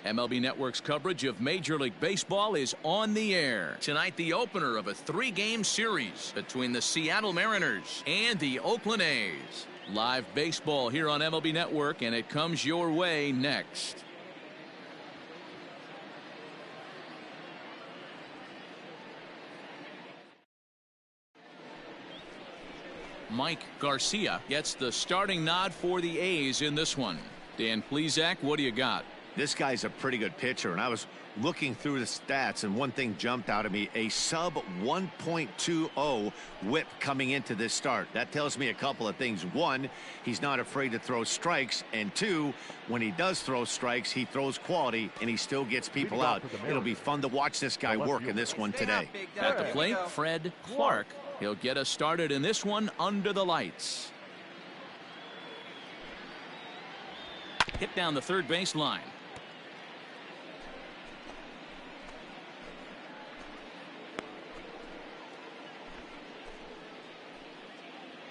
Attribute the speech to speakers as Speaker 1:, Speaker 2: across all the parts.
Speaker 1: MLB Network's coverage of Major League Baseball is on the air. Tonight, the opener of a 3-game series between the Seattle Mariners and the Oakland A's. Live baseball here on MLB Network, and it comes your way next. Mike Garcia gets the starting nod for the A's in this one. Dan Plesac, what do you got?
Speaker 2: This guy's a pretty good pitcher, and I was looking through the stats, and one thing jumped out at me: a sub 1.20 whip coming into this start. That tells me a couple of things. One, he's not afraid to throw strikes, and two, when he does throw strikes, he throws quality, and he still gets people out. It'll be fun to watch this guy work in this one today.
Speaker 1: At the plate, Fred Clark. He'll get us started in this one under the lights. Hit down the third base line.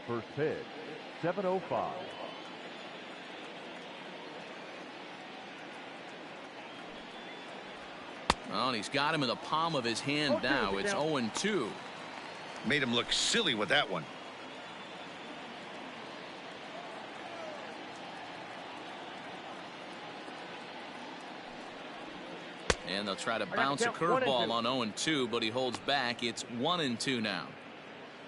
Speaker 3: First pitch, 7:05.
Speaker 1: Well, and he's got him in the palm of his hand now. It's 0-2.
Speaker 2: Made him look silly with that one.
Speaker 1: And they'll try to bounce a curveball on 0-2, but he holds back. It's 1-2 now.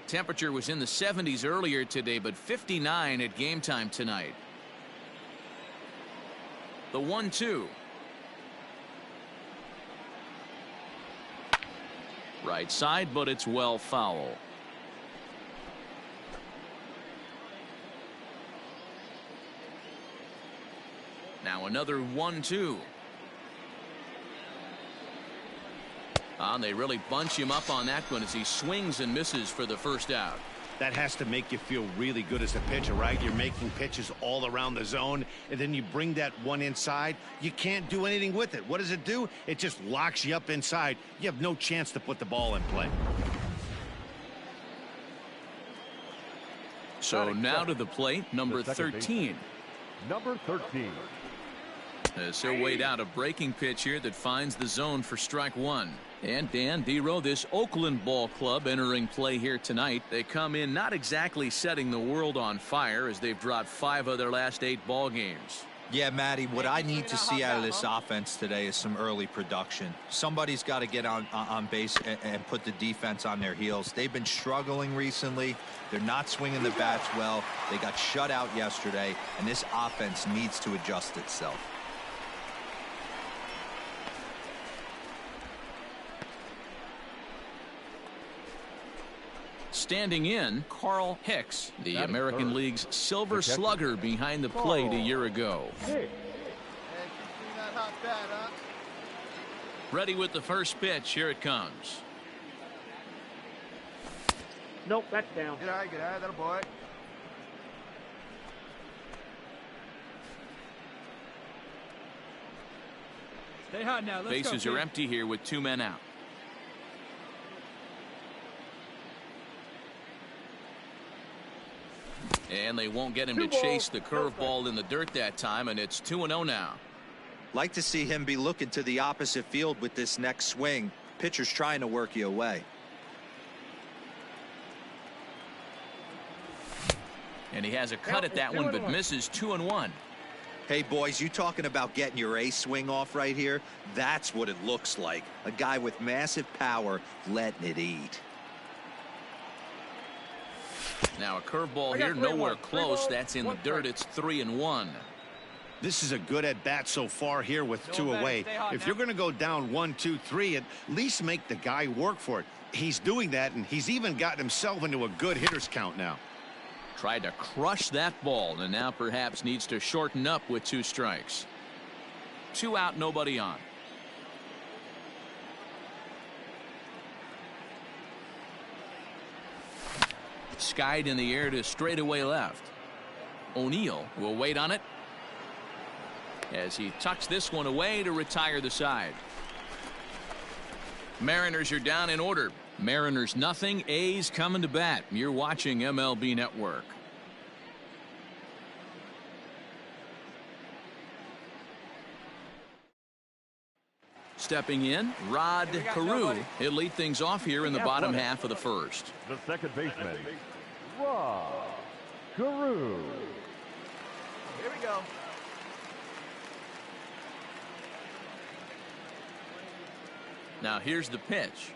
Speaker 1: Temperature was in the 70s earlier today, but 59 at game time tonight. The 1-2. Right side, but it's well foul. Now another 1-2. And they really bunch him up on that one as he swings and misses for the first out.
Speaker 2: That has to make you feel really good as a pitcher, right? You're making pitches all around the zone, and then you bring that one inside. You can't do anything with it. What does it do? It just locks you up inside. You have no chance to put the ball in play.
Speaker 1: So now to the plate, number 13.
Speaker 3: Number 13.
Speaker 1: As he'll wait out a breaking pitch here that finds the zone for strike one. And Dan Dero, this Oakland ball club entering play here tonight. They come in not exactly setting the world on fire as they've dropped 5 of their last 8 ball games.
Speaker 4: Yeah, Matty, what I need to see out of this offense today is some early production. Somebody's got to get on base and put the defense on their heels. They've been struggling recently. They're not swinging the bats well. They got shut out yesterday, and this offense needs to adjust itself.
Speaker 1: Standing in, Carl Hicks, the American League's Silver Slugger behind the plate a year ago. Ready with the first pitch. Here it comes.
Speaker 5: Nope, that's down.
Speaker 6: Good eye, that'll boy.
Speaker 5: Stay hot now.
Speaker 1: Bases are empty here with 2 men out. And they won't get him to chase the curveball in the dirt that time, and it's 2-0 now.
Speaker 4: Like to see him be looking to the opposite field with this next swing. Pitcher's trying to work you away.
Speaker 1: And he has a cut at that one, but misses 2-1.
Speaker 4: Hey, boys, you talking about getting your ace swing off right here? That's what it looks like. A guy with massive power letting it eat.
Speaker 1: Now a curveball here, nowhere close. That's in the dirt. It's 3-1.
Speaker 2: This is a good at bat so far here with 2 away. If you're going to go down 1, 2, 3, at least make the guy work for it. He's doing that, and he's even gotten himself into a good hitter's count now.
Speaker 1: Tried to crush that ball, and now perhaps needs to shorten up with 2 strikes. 2 out, nobody on. Skied in the air to straightaway left. O'Neill will wait on it as he tucks this one away to retire the side. Mariners are down in order. Mariners nothing, A's coming to bat. You're watching MLB Network. stepping in, Rod Carew. He'll lead things off here in the bottom half of the first.
Speaker 3: The second baseman, Rod Carew.
Speaker 6: Here we go.
Speaker 1: Now here's the pitch.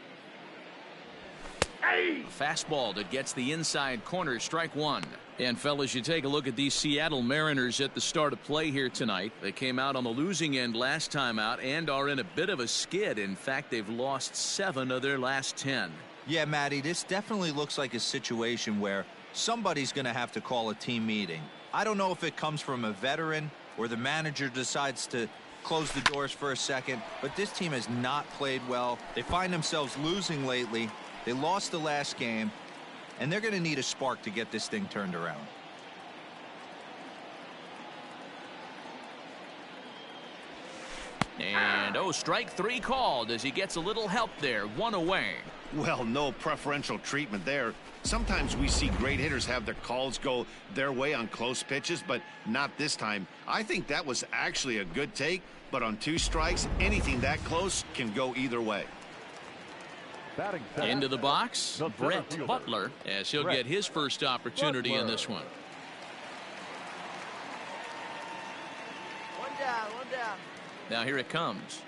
Speaker 1: A fastball that gets the inside corner, strike one. And fellas, you take a look at these Seattle Mariners at the start of play here tonight. They came out on the losing end last time out and are in a bit of a skid. In fact, they've lost 7 of their last 10.
Speaker 4: Yeah, Matty, this definitely looks like a situation where somebody's going to have to call a team meeting. I don't know if it comes from a veteran or the manager decides to close the doors for a second, but this team has not played well. They find themselves losing lately. They lost the last game, and they're going to need a spark to get this thing turned around.
Speaker 1: And strike 3 called as he gets a little help there, 1 away.
Speaker 2: Well, no preferential treatment there. Sometimes we see great hitters have their calls go their way on close pitches, but not this time. I think that was actually a good take, but on 2 strikes, anything that close can go either way.
Speaker 1: Into the box, Brett Butler, as he'll get his first opportunity in this one.
Speaker 6: One down, one down.
Speaker 1: Now here it comes.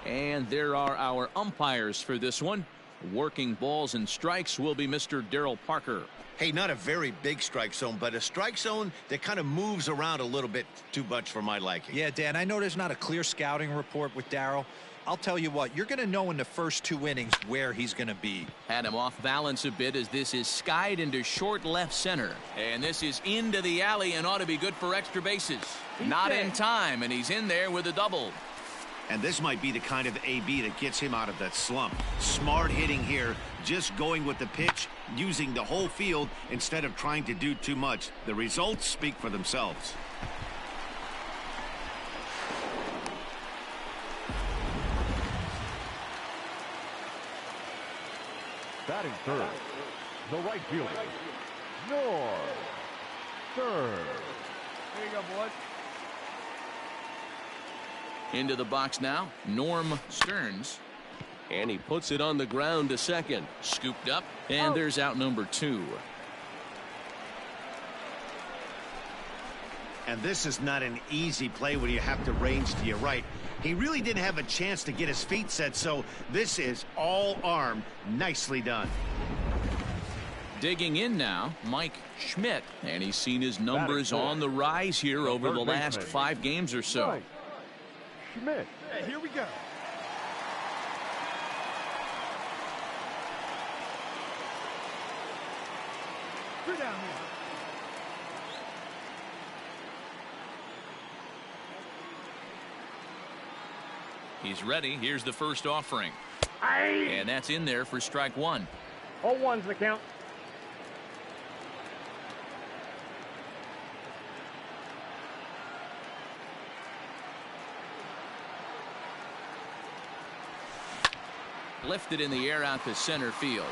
Speaker 1: And there are our umpires for this one. Working balls and strikes will be Mr. Darryl Parker.
Speaker 2: Hey, not a very big strike zone, but a strike zone that kind of moves around a little bit too much for my liking.
Speaker 4: Yeah, Dan, I know there's not a clear scouting report with Darryl. I'll tell you what, you're going to know in the first 2 innings where he's going to be.
Speaker 1: Had him off balance a bit as this is skied into short left center. And this is into the alley and ought to be good for extra bases. Not in time, and he's in there with a double.
Speaker 2: And this might be the kind of AB that gets him out of that slump. Smart hitting here, just going with the pitch, using the whole field instead of trying to do too much. The results speak for themselves.
Speaker 3: Batting third, the right fielder, Norm Stearns.
Speaker 6: Here you go, boys.
Speaker 1: Into the box now, Norm Stearns. And he puts it on the ground to second. Scooped up, and there's out number 2.
Speaker 2: And this is not an easy play when you have to range to your right. He really didn't have a chance to get his feet set, so this is all arm. Nicely done.
Speaker 1: Digging in now, Mike Schmidt. And he's seen his numbers on the rise here over the last 5 games or so.
Speaker 3: Mike Schmidt.
Speaker 6: Hey, here we go. You're down here.
Speaker 1: He's ready. Here's the first offering. And that's in there for strike 1.
Speaker 5: 0-1's the count.
Speaker 1: Lifted in the air out to center field.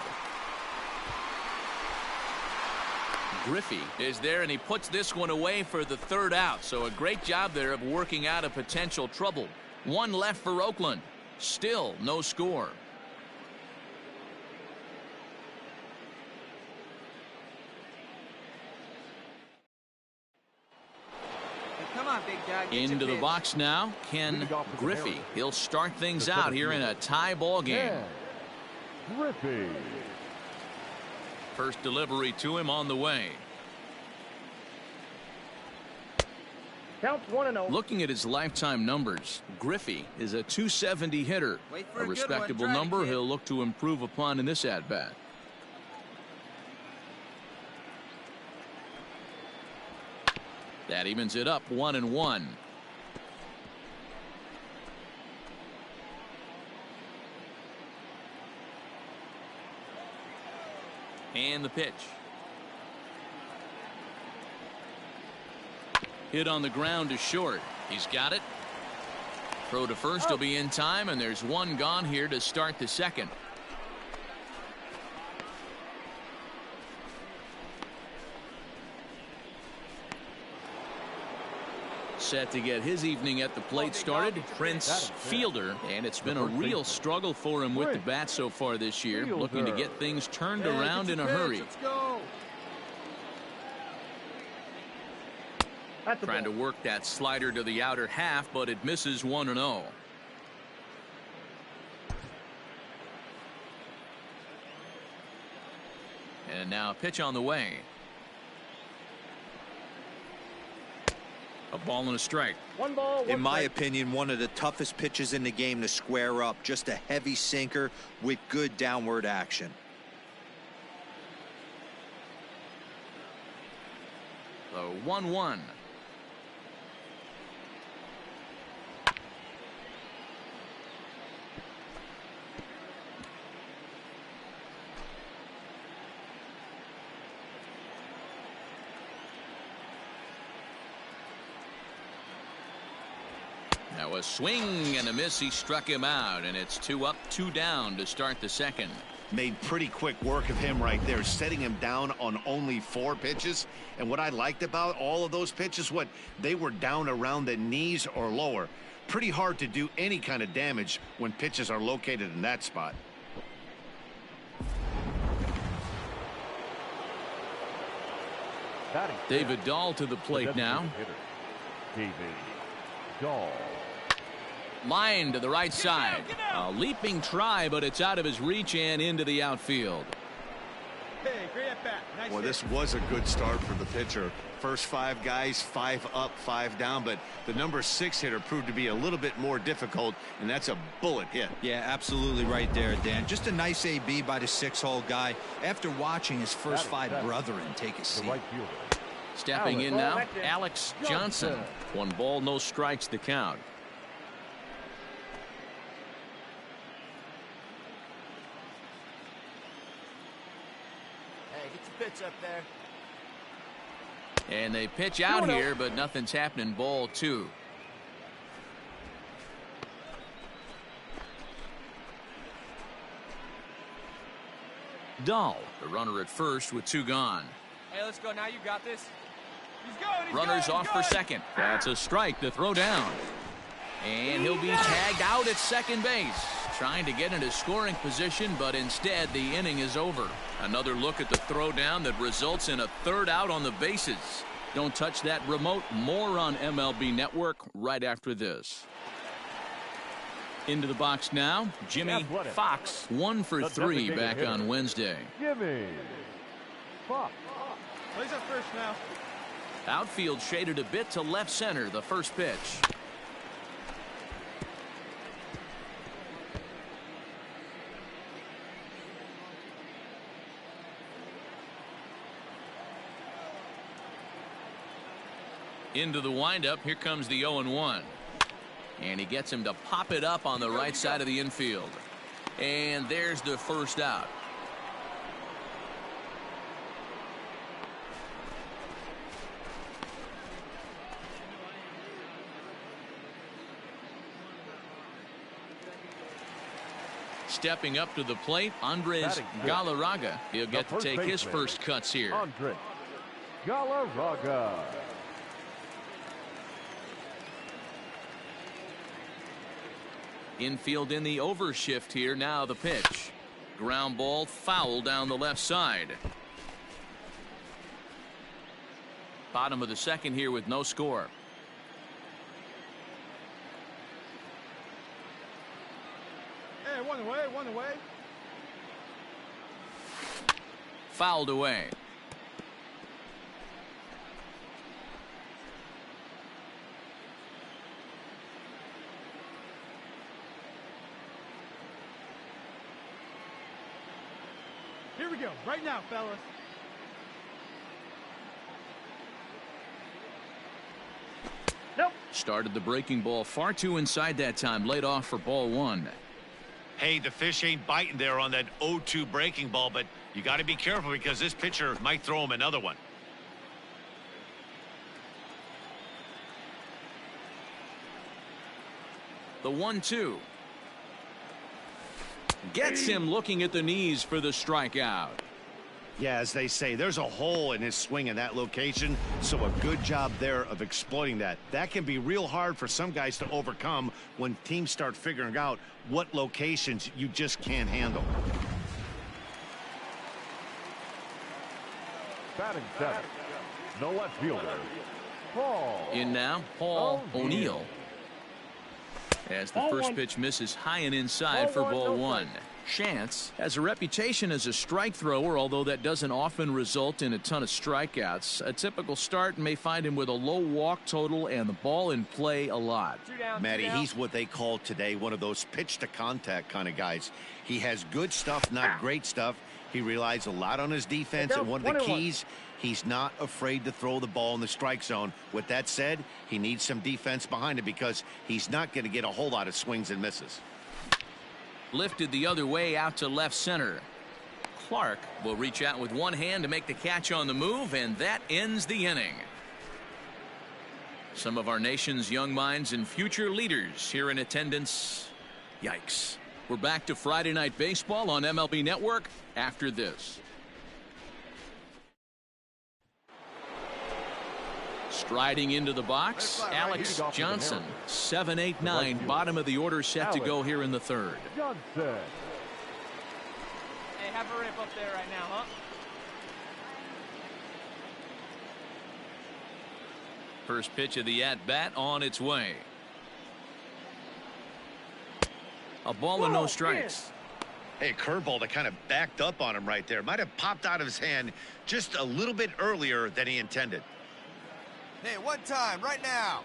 Speaker 1: Griffey is there, and he puts this one away for the 3rd out. So a great job there of working out a potential trouble. 1 left for Oakland. Still no score.
Speaker 6: Come on, big dog.
Speaker 1: Into the box now, Ken Griffey. He'll start things out here in a tie ball game.
Speaker 3: Griffey.
Speaker 1: First delivery to him on the way.
Speaker 5: Counts 1-0.
Speaker 1: Looking at his lifetime numbers, Griffey is a .270 hitter.
Speaker 6: Wait for
Speaker 1: A
Speaker 6: a good one.
Speaker 1: respectable
Speaker 6: Try it,
Speaker 1: number
Speaker 6: kid.
Speaker 1: he'll look to improve upon in this at-bat. That evens it up 1-1. And the pitch. Hit on the ground to short. He's got it. Throw to first will be in time, and there's 1 gone here to start the second. set to get his evening at the plate started, Prince Fielder, and it's been a real struggle for him with the bat so far this year, looking to get things turned around in a hurry.
Speaker 6: Let's go.
Speaker 1: Trying to work that slider to the outer half, but it misses 1-0. And now a pitch on the way. A ball and a strike.
Speaker 5: 1 ball, 1
Speaker 4: In my
Speaker 5: strike.
Speaker 4: opinion, one of the toughest pitches in the game to square up. Just a heavy sinker with good downward action.
Speaker 1: The 1-1. Now a swing and a miss. He struck him out, and it's 2 up, 2 down to start the second.
Speaker 2: Made pretty quick work of him right there, setting him down on only 4 pitches. And what I liked about all of those pitches, they were down around the knees or lower. Pretty hard to do any kind of damage when pitches are located in that spot.
Speaker 1: David Dahl to the plate now.
Speaker 3: David Dahl.
Speaker 1: Line to the right side. A leaping try, but it's out of his reach and into the outfield.
Speaker 6: Hey, great at bat. Nice
Speaker 2: Well,
Speaker 6: hit.
Speaker 2: this was a good start for the pitcher. First 5 guys, 5 up, 5 down, but the number 6 hitter proved to be a little bit more difficult, and that's a bullet hit.
Speaker 4: Yeah, absolutely right there, Dan. Just a nice AB by the 6-hole guy after watching his first 5 brethren take a
Speaker 3: The
Speaker 4: seat.
Speaker 3: right fielder.
Speaker 1: Stepping in now,
Speaker 5: Alex
Speaker 1: Alex Johnson. 1 ball, no strikes to count.
Speaker 6: Hey, get your pitch up there.
Speaker 1: And they pitch out here, but nothing's happening. Ball 2. Dahl, the runner at first with 2 gone.
Speaker 6: Hey, let's go now. You got this. He's going.
Speaker 1: Runners off for second. That's a strike to throw down. And he'll be tagged out at second base. Trying to get into scoring position, but instead the inning is over. Another look at the throw down that results in a 3rd out on the bases. Don't touch that remote. More on MLB Network right after this. Into the box now, Jimmy Fox. 1 for 3 back on Wednesday.
Speaker 3: Jimmy Fox.
Speaker 6: He's up first now.
Speaker 1: Outfield shaded a bit to left center. The first pitch. Into the windup. Here comes the 0-1. And he gets him to pop it up on the right side of the infield. And there's the first out. Stepping up to the plate, Andres Galarraga. He'll get to take his first cuts here.
Speaker 3: Andres Galarraga.
Speaker 1: Infield in the overshift here. Now the pitch. Ground ball, foul down the left side. Bottom of the second here with no score.
Speaker 6: Hey, one away, one away.
Speaker 1: Fouled away.
Speaker 6: Here we go, right now, fellas.
Speaker 5: Nope.
Speaker 1: Started the breaking ball far too inside that time. Laid off for ball 1.
Speaker 2: Hey, the fish ain't biting there on that 0-2 breaking ball, but you got to be careful because this pitcher might throw him another one.
Speaker 1: The 1-2. Gets him looking at the knees for the strikeout.
Speaker 2: Yeah, as they say, there's a hole in his swing in that location, so a good job there of exploiting that. That can be real hard for some guys to overcome when teams start figuring out what locations you just can't handle.
Speaker 3: Batting seventh, the left fielder, Paul.
Speaker 1: In now, Paul O'Neill. As the first pitch misses high and inside for ball one. Chance has a reputation as a strike thrower, although that doesn't often result in a ton of strikeouts. A typical start may find him with a low walk total and the ball in play a lot.
Speaker 2: Matty, he's what they call today one of those pitch to contact kind of guys. He has good stuff, not great stuff. He relies a lot on his defense, and one of the keys, he's not afraid to throw the ball in the strike zone. With that said, he needs some defense behind him because he's not going to get a whole lot of swings and misses.
Speaker 1: Lifted the other way out to left center. Clark will reach out with one hand to make the catch on the move, and that ends the inning. Some of our nation's young minds and future leaders here in attendance. Yikes. We're back to Friday Night Baseball on MLB Network after this. Striding into the box, Alex Johnson. 7-8-9, bottom of the order, set to go here in the third.
Speaker 3: Johnson.
Speaker 6: Hey, have a rip up there right now, huh?
Speaker 1: First pitch of the at-bat on its way. A ball and no strikes.
Speaker 2: Hey, curveball that kind of backed up on him right there. Might have popped out of his hand just a little bit earlier than he intended.
Speaker 7: Hey, one time, right now.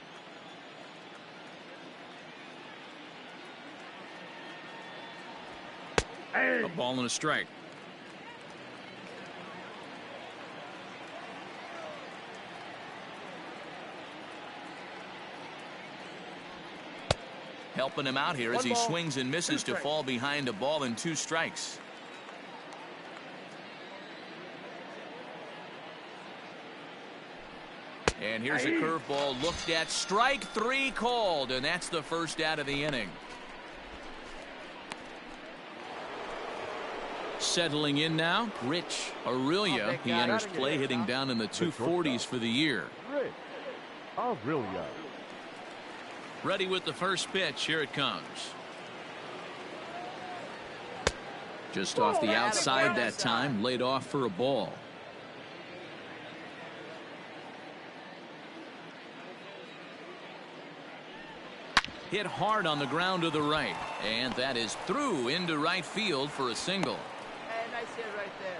Speaker 1: A ball and a strike. Helping him out here as he swings and misses to fall behind a ball and 2 strikes. And here's a curveball looked at. Strike 3 called, and that's the first out of the inning. Settling in now, Rich Aurelia. He enters play hitting down in the 240s for the year.
Speaker 3: Rich Aurelia.
Speaker 1: Ready with the first pitch. Here it comes. Just off the outside that time, laid off for a ball. Hit hard on the ground to the right, and that is through into right field for a single.
Speaker 6: Hey, nice hit right there.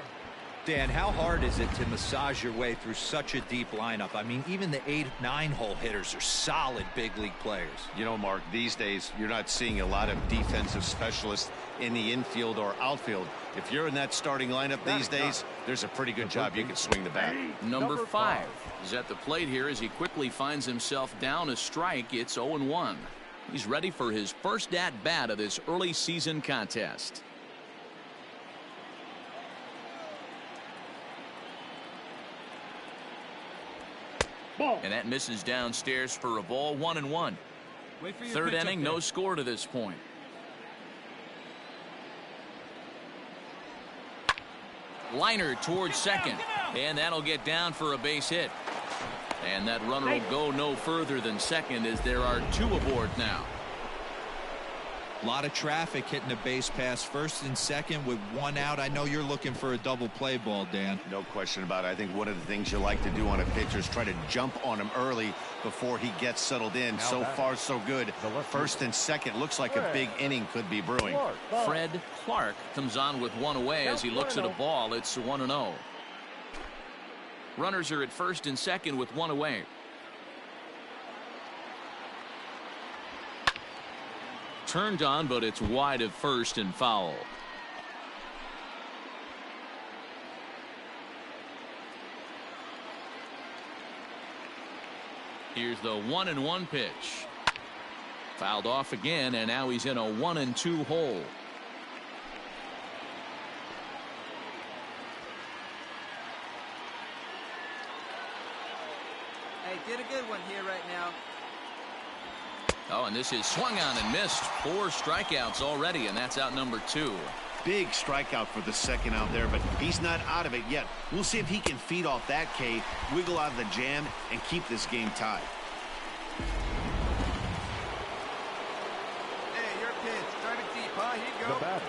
Speaker 4: Dan, how hard is it to massage your way through such a deep lineup? I mean, even the 8-9 hole hitters are solid big league players.
Speaker 2: You know, Mark, these days you're not seeing a lot of defensive specialists in the infield or outfield. If you're in that starting lineup these days, there's a pretty good job you can swing the bat.
Speaker 1: Number 5 is at the plate here as he quickly finds himself down a strike. It's 0-1. He's ready for his first at-bat of this early season contest. And that misses downstairs for a ball. 1-1. Third inning, no score to this point. Liner towards second, and that'll get down for a base hit. And that runner will go no further than second as there are 2 aboard now.
Speaker 4: A lot of traffic hitting the base pass first and second with 1 out. I know you're looking for a double play ball, Dan.
Speaker 2: No question about it. I think one of the things you like to do on a pitcher is try to jump on him early before he gets settled in. So far, so good. First and second looks like a big inning could be brewing.
Speaker 1: Fred Clark comes on with 1 away as he looks at a ball. It's 1-0. Runners are at first and second with 1 away. Turned on, but it's wide of first and foul. Here's the 1-1 pitch. Fouled off again, and now he's in a 1-2 hole.
Speaker 6: Hey, get a good one here right now.
Speaker 1: Oh, and this is swung on and missed. 4 strikeouts already, and that's out number 2.
Speaker 2: big strikeout for the second out there, but he's not out of it yet. We'll see if he can feed off that K, wiggle out of the jam, and keep this game tied.
Speaker 7: Hey, your pitch. Drive it deep, huh? Here you go.
Speaker 3: The batter,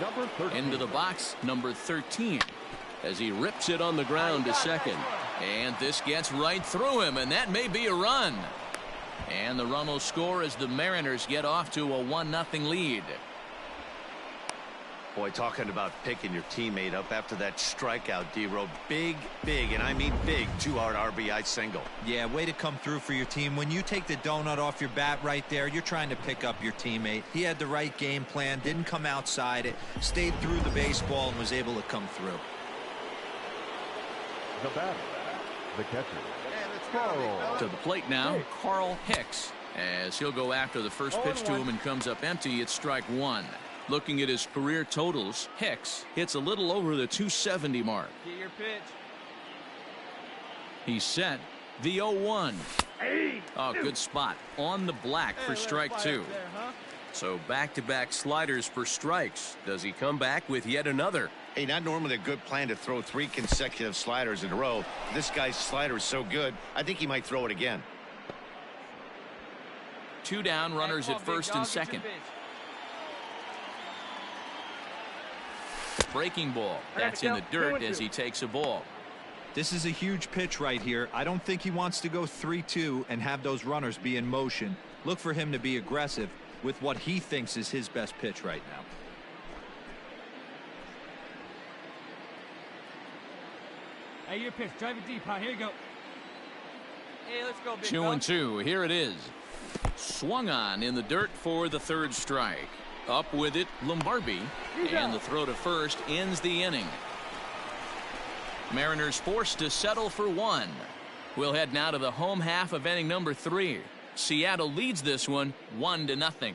Speaker 3: number 13.
Speaker 1: Into the box, number 13, as he rips it on the ground to second. And this gets right through him, and that may be a run. And the run will score as the Mariners get off to a 1-0 lead.
Speaker 2: Boy, talking about picking your teammate up after that strikeout, D-Row. Big, and I mean big, 2-out RBI single.
Speaker 4: Yeah, way to come through for your team. When you take the donut off your bat right there, you're trying to pick up your teammate. He had the right game plan, didn't come outside it, stayed through the baseball, and was able to come through.
Speaker 3: The batter, the catcher.
Speaker 7: Hey, let's go, big fella.
Speaker 1: To the plate now, Carl Hicks, as he'll go after the first pitch to him and comes up empty. It's strike one. Looking at his career totals, Hicks hits a little over the 270 mark.
Speaker 6: Get your pitch.
Speaker 1: He's set. The 0-1. Oh, good spot on the black for strike two.
Speaker 6: There, huh?
Speaker 1: So back-to-back sliders for strikes. Does he come back with yet another?
Speaker 2: Hey, not normally a good plan to throw 3 consecutive sliders in a row. This guy's slider is so good, I think he might throw it again.
Speaker 1: 2 down, runners at first and second. Breaking ball. That's in the dirt as he takes a ball.
Speaker 4: This is a huge pitch right here. I don't think he wants to go 3-2 and have those runners be in motion. Look for him to be aggressive with what he thinks is his best pitch right now.
Speaker 6: Hey, your pitch. Drive it deep, huh? Here you go. Hey, let's go, big
Speaker 1: 2-2. Here it is. Swung on in the dirt for the third strike. Up with it, Lombardi, and the throw to first ends the inning. Mariners forced to settle for 1. We'll head now to the home half of inning number 3. Seattle leads this one 1-0.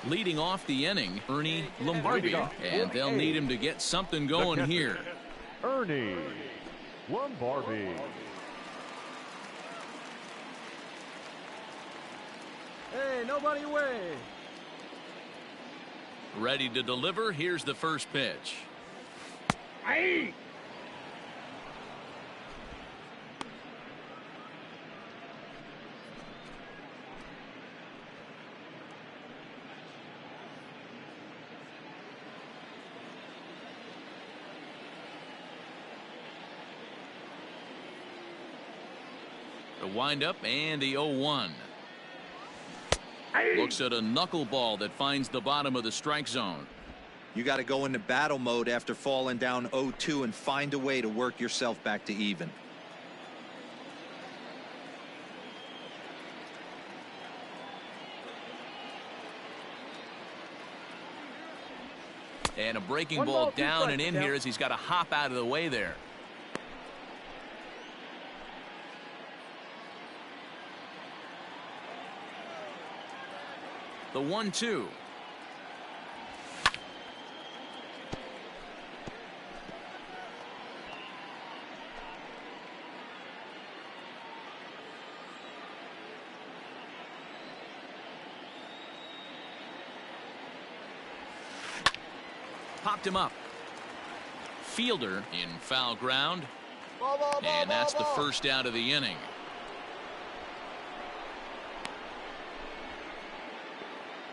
Speaker 1: Leading off the inning, Ernie Lombardi, and they'll need him to get something going here.
Speaker 3: Ernie Lombardi.
Speaker 6: Hey, nobody away.
Speaker 1: Ready to deliver. Here's the first pitch.
Speaker 5: Hey!
Speaker 1: The windup and the 0-1. Looks at a knuckleball that finds the bottom of the strike zone.
Speaker 4: You got to go into battle mode after falling down 0-2 and find a way to work yourself back to even.
Speaker 1: And a breaking ball down and in here as he's got to hop out of the way there. The 1-2. Popped him up. Fielder in foul ground. And that's the first out of the inning.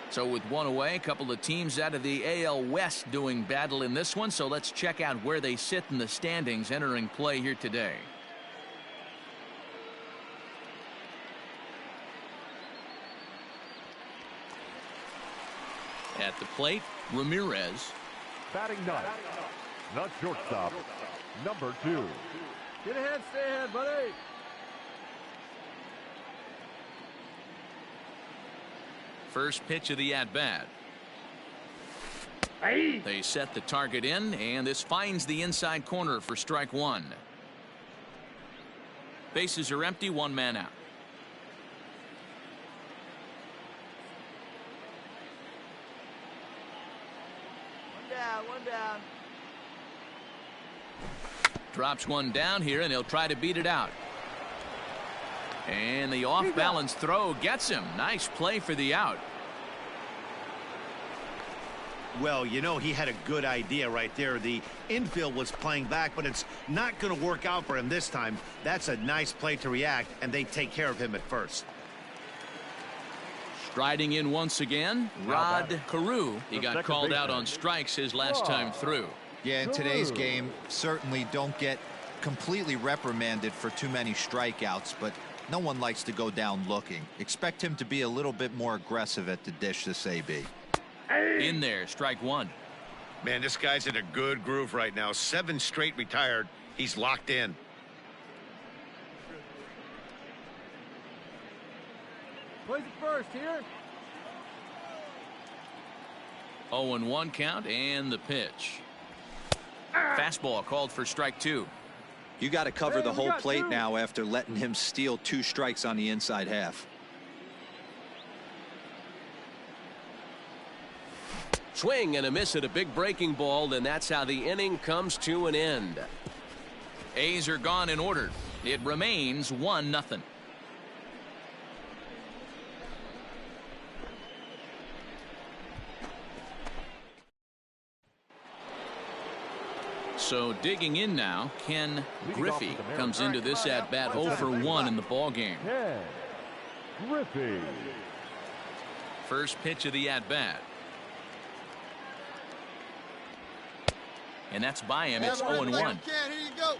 Speaker 1: So with 1 away, a couple of teams out of the AL West doing battle in this one. So let's check out where they sit in the standings entering play here today. At the plate, Ramirez.
Speaker 3: Batting ninth, the shortstop, number 2.
Speaker 6: Get ahead, stay ahead, buddy.
Speaker 1: First pitch of the at-bat. They set the target in, and this finds the inside corner for strike 1. Bases are empty, 1 man out.
Speaker 6: One down.
Speaker 1: Drops one down here, and he'll try to beat it out. And the off-balance throw gets him. Nice play for the out.
Speaker 2: Well, you know, he had a good idea right there. The infield was playing back, but it's not going to work out for him this time. That's a nice play to react, and they take care of him at first.
Speaker 1: Striding in once again, Rod Carew. He got called out on strikes his last time through.
Speaker 4: Yeah, in today's game, certainly don't get completely reprimanded for too many strikeouts, but no one likes to go down looking. Expect him to be a little bit more aggressive at the dish this AB.
Speaker 1: In there, strike one.
Speaker 2: Man, this guy's in a good groove right now. 7 straight retired. He's locked in.
Speaker 6: Plays it first here.
Speaker 1: 0-1 count and the pitch. Fastball called for strike 2.
Speaker 4: You got to cover the whole plate now after letting him steal 2 strikes on the inside half.
Speaker 8: Swing and a miss at a big breaking ball, and that's how the inning comes to an end.
Speaker 1: A's are gone in order. It remains 1-0. So digging in now, Ken Griffey comes into this at bat 0 for 1 in the ball game.
Speaker 3: Ken Griffey.
Speaker 1: First pitch of the at bat. And that's by him. It's 0-1.
Speaker 7: Here you go.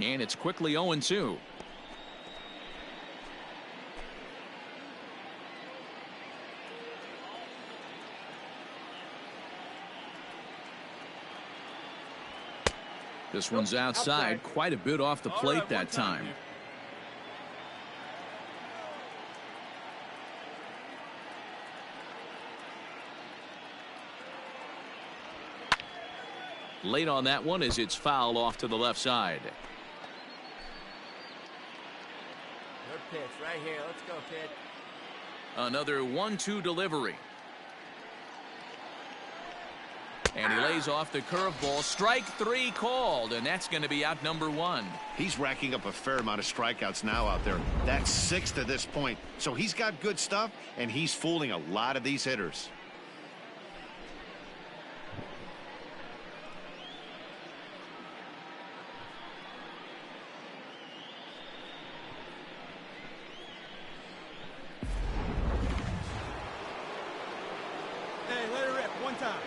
Speaker 1: And it's quickly 0-2. This one's outside, quite a bit off the plate that time. Late on that one as it's fouled off to the left side.
Speaker 6: Good pitch right here. Let's go, kid.
Speaker 1: Another 1-2 delivery. And he lays off the curveball. Strike 3 called, and that's going to be out number 1.
Speaker 2: He's racking up a fair amount of strikeouts now out there. That's 6 to this point. So he's got good stuff, and he's fooling a lot of these hitters.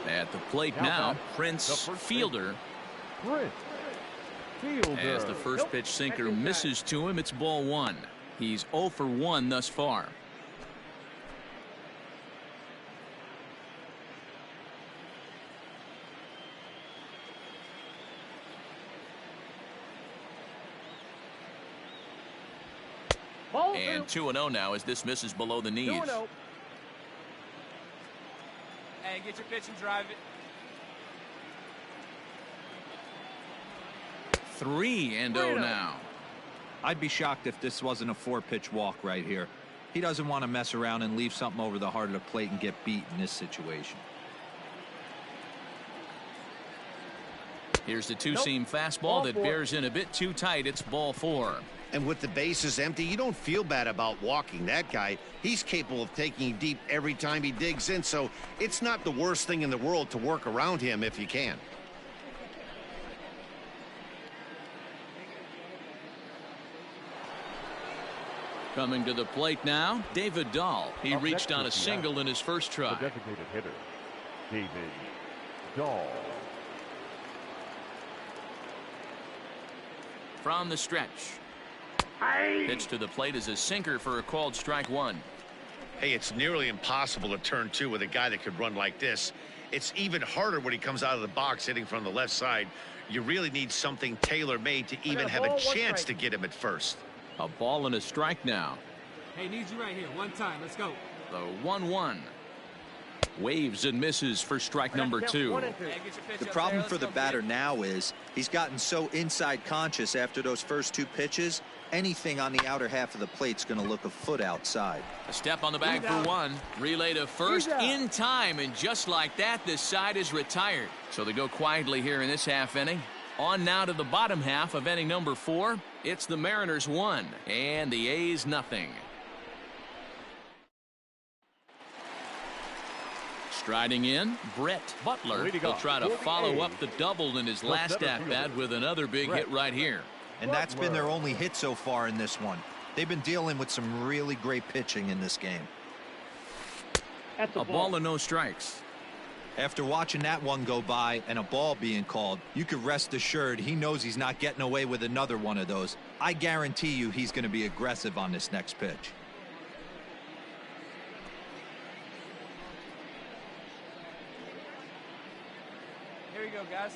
Speaker 1: At the plate now, Prince Fielder. As the first pitch sinker misses to him, it's ball 1. He's 0 for 1 thus far. And 2-0 now as this misses below the knees.
Speaker 6: Hey, get your pitch and drive it.
Speaker 1: 3-0 now.
Speaker 4: I'd be shocked if this wasn't a 4-pitch walk right here. He doesn't want to mess around and leave something over the heart of the plate and get beat in this situation.
Speaker 1: Here's the two-seam fastball that bears in a bit too tight. It's ball 4.
Speaker 2: And with the bases empty, you don't feel bad about walking that guy. He's capable of taking deep every time he digs in, so it's not the worst thing in the world to work around him if you can.
Speaker 1: Coming to the plate now, David Dahl. He reached on a single in his first try.
Speaker 3: The designated hitter, David Dahl.
Speaker 1: From the stretch. Pitch to the plate is a sinker for a called strike 1.
Speaker 2: Hey, it's nearly impossible to turn 2 with a guy that could run like this. It's even harder when he comes out of the box hitting from the left side. You really need something tailor-made to even have a chance to get him at first.
Speaker 1: A ball and a strike now.
Speaker 6: Hey, need you right here. One time. Let's go.
Speaker 1: The 1-1. Waves and misses for strike number 2.
Speaker 4: The problem for the batter now is he's gotten so inside conscious after those first 2 pitches. Anything on the outer half of the plate's going to look a foot outside.
Speaker 1: A step on the bag for 1. Relay to first in time, and just like that, this side is retired. So they go quietly here in this half inning. On now to the bottom half of inning number 4. It's the Mariners 1 and the A's nothing. Striding in, Brett Butler will try to follow up the double in his last at-bat with another big hit right here.
Speaker 4: And that's been their only hit so far in this one. They've been dealing with some really great pitching in this game.
Speaker 1: A ball and no strikes.
Speaker 4: After watching that one go by and a ball being called, you could rest assured he knows he's not getting away with another one of those. I guarantee you he's going to be aggressive on this next pitch.
Speaker 6: Here we go, guys.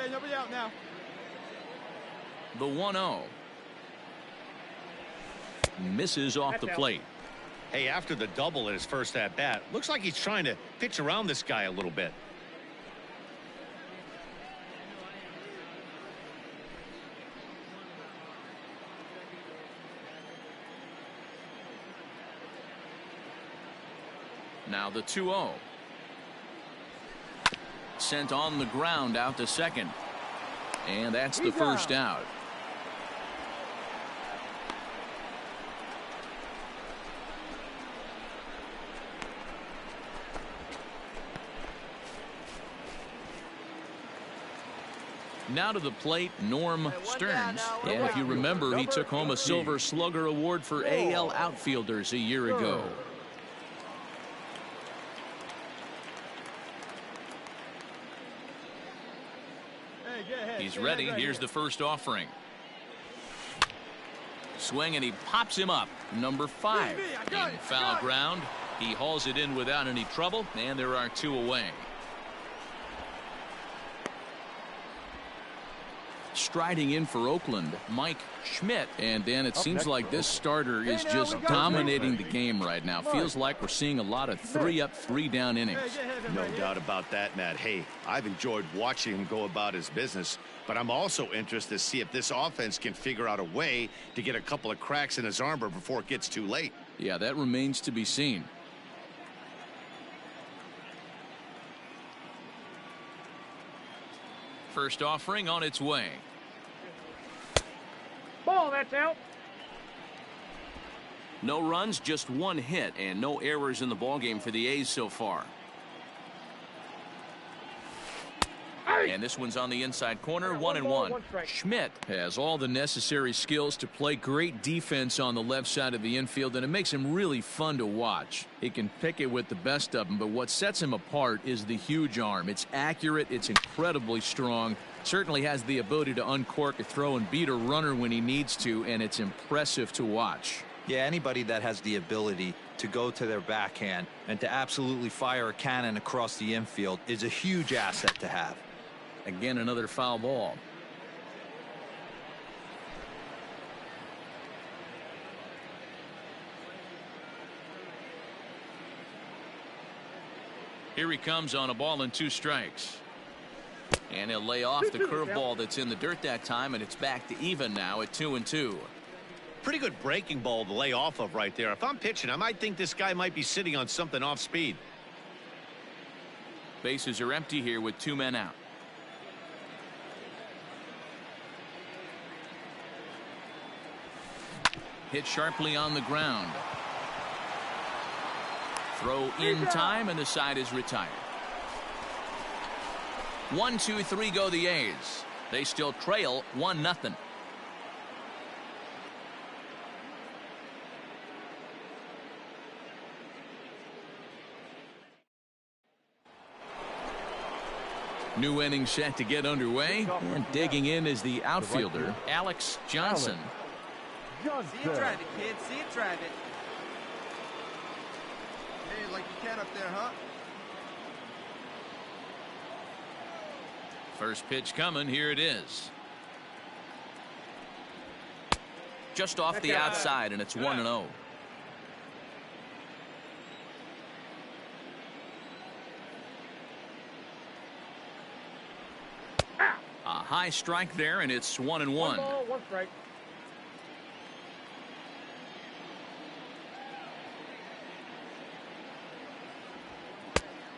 Speaker 7: Hey, nobody out now.
Speaker 1: The 1-0. Misses off the plate.
Speaker 2: Hey, after the double in his first at-bat, looks like he's trying to pitch around this guy a little bit.
Speaker 1: Now the 2-0. Sent on the ground out to second. And that's the first out. Now to the plate, Norm Stearns. And if you remember, he took home a Silver Slugger Award for AL outfielders a year ago. He's ready. Here's the first offering. Swing, and he pops him up. Number 5 in foul ground. He hauls it in without any trouble, and there are 2 away. Striding in for Oakland, Mike Schmidt. And Dan, it seems like this starter is just dominating the game right now. Feels like we're seeing a lot of 3-up, 3-down innings.
Speaker 2: No doubt about that, Matt. Hey, I've enjoyed watching him go about his business, but I'm also interested to see if this offense can figure out a way to get a couple of cracks in his armor before it gets too late.
Speaker 1: Yeah, that remains to be seen. First offering on its way.
Speaker 5: Ball, that's out.
Speaker 1: No runs, just 1 hit, and no errors in the ballgame for the A's so far. And this one's on the inside corner, 1-1. Schmidt has all the necessary skills to play great defense on the left side of the infield, and it makes him really fun to watch. He can pick it with the best of them, but what sets him apart is the huge arm. It's accurate, it's incredibly strong, certainly has the ability to uncork a throw and beat a runner when he needs to, and it's impressive to watch.
Speaker 4: Yeah, anybody that has the ability to go to their backhand and to absolutely fire a cannon across the infield is a huge asset to have.
Speaker 1: Again, another foul ball. Here he comes on a ball and 2 strikes. And he'll lay off the curveball that's in the dirt that time, and it's back to even now at 2-2.
Speaker 2: Pretty good breaking ball to lay off of right there. If I'm pitching, I might think this guy might be sitting on something off speed.
Speaker 1: Bases are empty here with 2 men out. Hit sharply on the ground. Throw in time, and the side is retired. 1, 2, 3 go the A's. They still trail 1-0. New inning set to get underway, and digging in is the outfielder, Alex Johnson.
Speaker 7: See it drive it, kid. See it drive it. Hey, like you can up there, huh?
Speaker 1: First pitch coming. Here it is. Just off the outside, and it's 1-0. High strike there, and it's 1-1.
Speaker 5: 1 ball, 1 strike.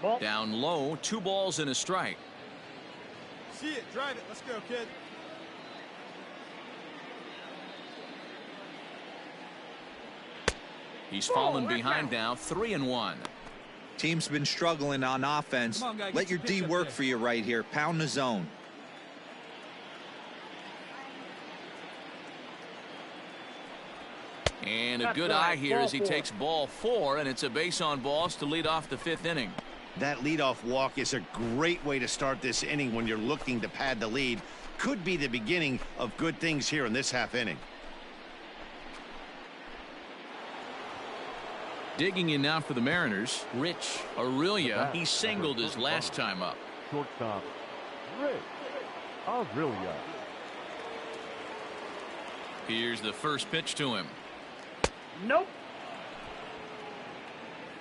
Speaker 5: Ball.
Speaker 1: Down low, 2 balls and a strike.
Speaker 7: See it, drive it. Let's go, kid.
Speaker 1: He's fallen behind now, 3-1.
Speaker 4: Team's been struggling on offense.
Speaker 6: Come on, guy,
Speaker 4: Let
Speaker 6: get
Speaker 4: your
Speaker 6: your
Speaker 4: D
Speaker 6: pitch up
Speaker 4: work
Speaker 6: there.
Speaker 4: for you right here. Pound the zone.
Speaker 1: And a
Speaker 5: That's
Speaker 1: good
Speaker 5: right.
Speaker 1: eye here
Speaker 5: Ball
Speaker 1: as he
Speaker 5: 4.
Speaker 1: takes ball 4, and it's a base on balls to lead off the 5th inning.
Speaker 2: That leadoff walk is a great way to start this inning when you're looking to pad the lead. Could be the beginning of good things here in this half inning.
Speaker 1: Digging in now for the Mariners, Rich Aurelia. He singled his last time up.
Speaker 3: Shortstop, Rich Aurelia.
Speaker 1: Here's the first pitch to him.
Speaker 5: Nope.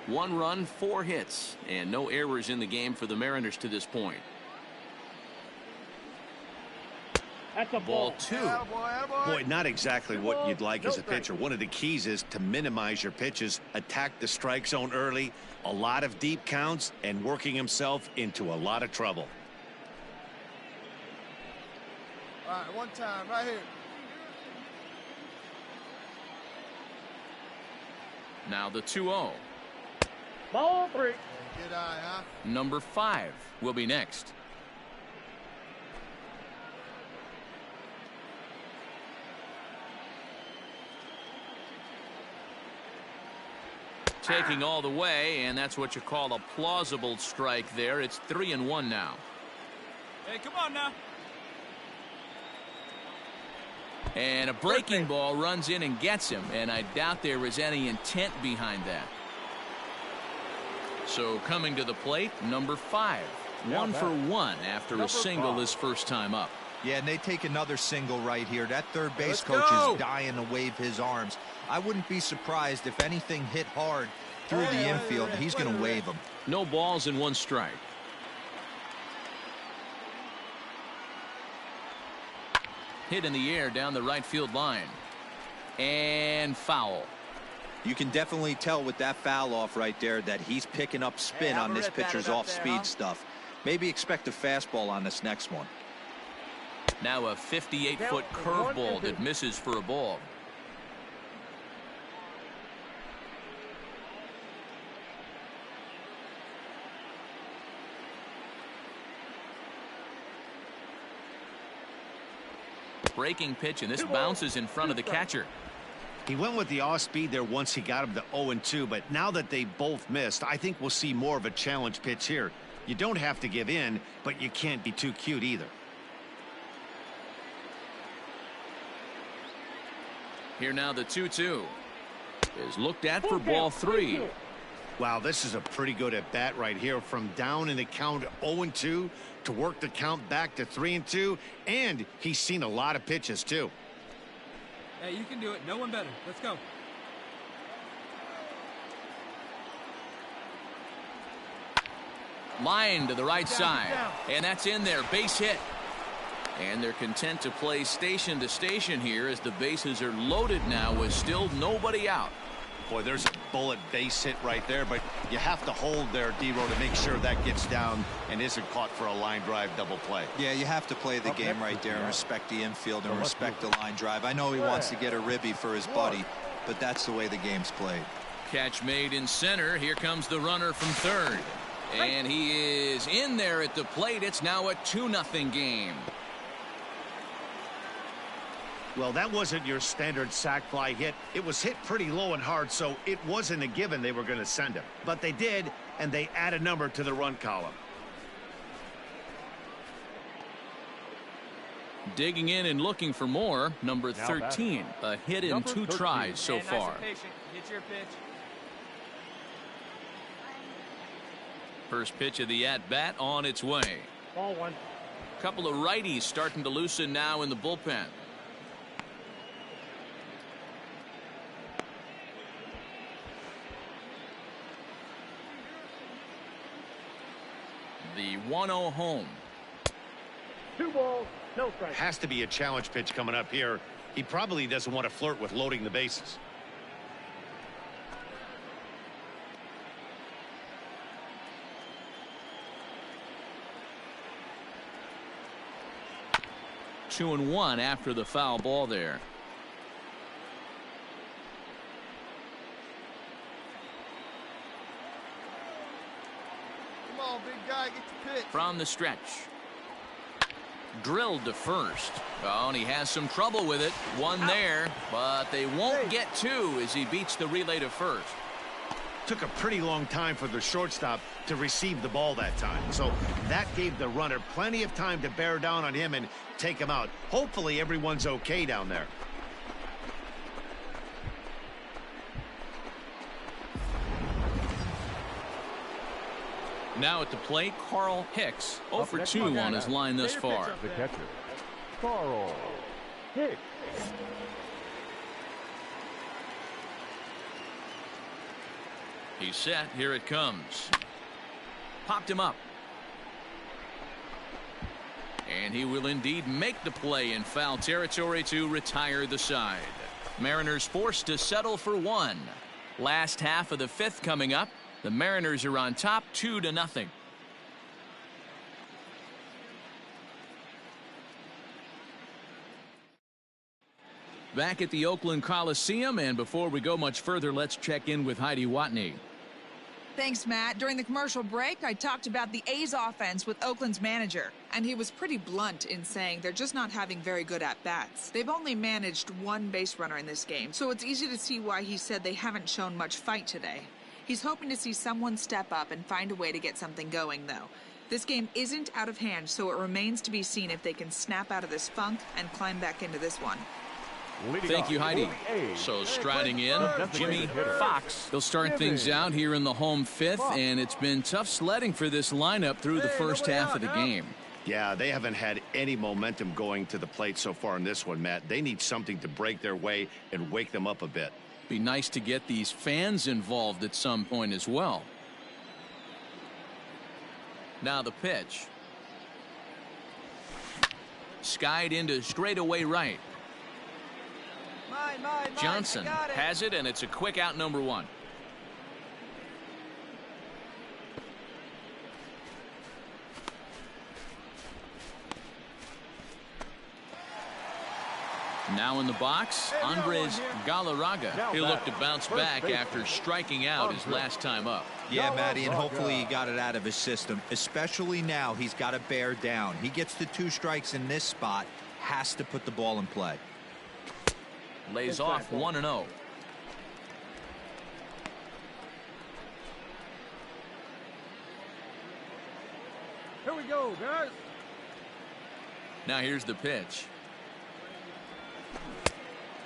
Speaker 1: 1 run, 4 hits, and no errors in the game for the Mariners to this point.
Speaker 5: That's a
Speaker 1: Ball
Speaker 5: ball.
Speaker 1: 2.
Speaker 2: Boy, not exactly what you'd like as a pitcher. One of the keys is to minimize your pitches, attack the strike zone early, a lot of deep counts, and working himself into a lot of trouble.
Speaker 7: All right, 1 time, right here.
Speaker 1: Now the 2-0.
Speaker 5: Ball 3.
Speaker 7: Good eye, huh?
Speaker 1: Number 5 will be next. Taking all the way, and that's what you call a plausible strike there. It's 3-1 now.
Speaker 6: Hey, come on now.
Speaker 1: And a breaking ball runs in and gets him, and I doubt there is any intent behind that. So coming to the plate, number 5. 1 for 1 after a single his first time up.
Speaker 4: Yeah, and they take another single right here. That third base
Speaker 7: Let's
Speaker 4: coach
Speaker 7: go.
Speaker 4: is dying to wave his arms. I wouldn't be surprised if anything hit hard through the infield. He's going to wave them.
Speaker 1: No balls and 1 strike. Hit in the air down the right field line. And foul.
Speaker 4: You can definitely tell with that foul off right there that he's picking up spin on this pitcher's off-speed stuff. Maybe expect a fastball on this next one.
Speaker 1: Now a 58-foot curveball that misses for a ball. Breaking pitch, and this bounces in front of the catcher.
Speaker 2: He went with the off speed there once he got him to 0-2, but now that they both missed, I think we'll see more of a challenge pitch here. You don't have to give in, but you can't be too cute either.
Speaker 1: Here now the 2-2 is looked at for ball 3.
Speaker 2: Wow, this is a pretty good at bat right here, from down in the count 0-2 to work the count back to 3-2, and he's seen a lot of pitches too.
Speaker 6: Hey, you can do it. No one better. Let's go.
Speaker 1: Line to the right side, and that's in there. Base hit. And they're content to play station to station here as the bases are loaded now with still nobody out.
Speaker 2: Boy, there's a bullet base hit right there, but you have to hold there, D-Row, to make sure that gets down and isn't caught for a line drive double play.
Speaker 4: Yeah, you have to play the game right there and respect the infield and respect the line drive. I know he wants to get a ribby for his buddy, but that's the way the game's played.
Speaker 1: Catch made in center. Here comes the runner from third. And he is in there at the plate. It's now a 2-0 game.
Speaker 2: Well, that wasn't your standard sac fly hit. It was hit pretty low and hard, so it wasn't a given they were going to send him. But they did, and they add a number to the run column.
Speaker 1: Digging in and looking for more, number 13. A hit in 2 tries so
Speaker 6: Nice
Speaker 1: far.
Speaker 6: and patient. Get your pitch.
Speaker 1: First pitch of the at-bat on its way.
Speaker 5: Ball 1.
Speaker 1: Couple of righties starting to loosen now in the bullpen. The 1-0 home.
Speaker 5: 2 balls. No strike.
Speaker 2: Has to be a challenge pitch coming up here. He probably doesn't want to flirt with loading the bases.
Speaker 1: Two and one after the foul ball there.
Speaker 7: Come on, big guy, get your pitch.
Speaker 1: From the stretch. Drilled to first. Oh, and he has some trouble with it. One there, but they won't get two as he beats the relay to first.
Speaker 2: Took a pretty long time for the shortstop to receive the ball that time. So that gave the runner plenty of time to bear down on him and take him out. Hopefully everyone's okay down there.
Speaker 1: Now at the plate, Carl Hicks. 0 for 2 on his line thus far.
Speaker 3: The catcher, Carl Hicks.
Speaker 1: He's set. Here it comes. Popped him up. And he will indeed make the play in foul territory to retire the side. Mariners forced to settle for one. Last half of the fifth coming up. The Mariners are on top 2-0. Back at the Oakland Coliseum, and before we go much further, let's check in with Heidi Watney.
Speaker 9: Thanks, Matt. During the commercial break, I talked about the A's offense with Oakland's manager, and he was pretty blunt in saying they're just not having very good at-bats. They've only managed one base runner in this game, so it's easy to see why he said they haven't shown much fight today. He's hoping to see someone step up and find a way to get something going, though. This game isn't out of hand, so it remains to be seen if they can snap out of this funk and climb back into this one.
Speaker 1: Thank you, Heidi. So striding in, Jimmy Fox. They'll start things out here in the home fifth, and it's been tough sledding for this lineup through the first half of the game.
Speaker 2: Yeah, they haven't had any momentum going to the plate so far in this one, Matt. They need something to break their way and wake them up a bit.
Speaker 1: Be nice to get these fans involved at some point as well. Now the pitch. Skied into straightaway right.
Speaker 7: Mine,
Speaker 1: Johnson has it, and it's a quick out, number one. Now in the box, Andres Galarraga. He'll look to bounce back after striking out his last time up.
Speaker 4: Yeah, Matty, and hopefully he got it out of his system. Especially now, he's got to bear down. He gets the 2 strikes in this spot, has to put the ball in play.
Speaker 1: Lays off 1-0.
Speaker 7: Here we go, guys.
Speaker 1: Now here's the pitch.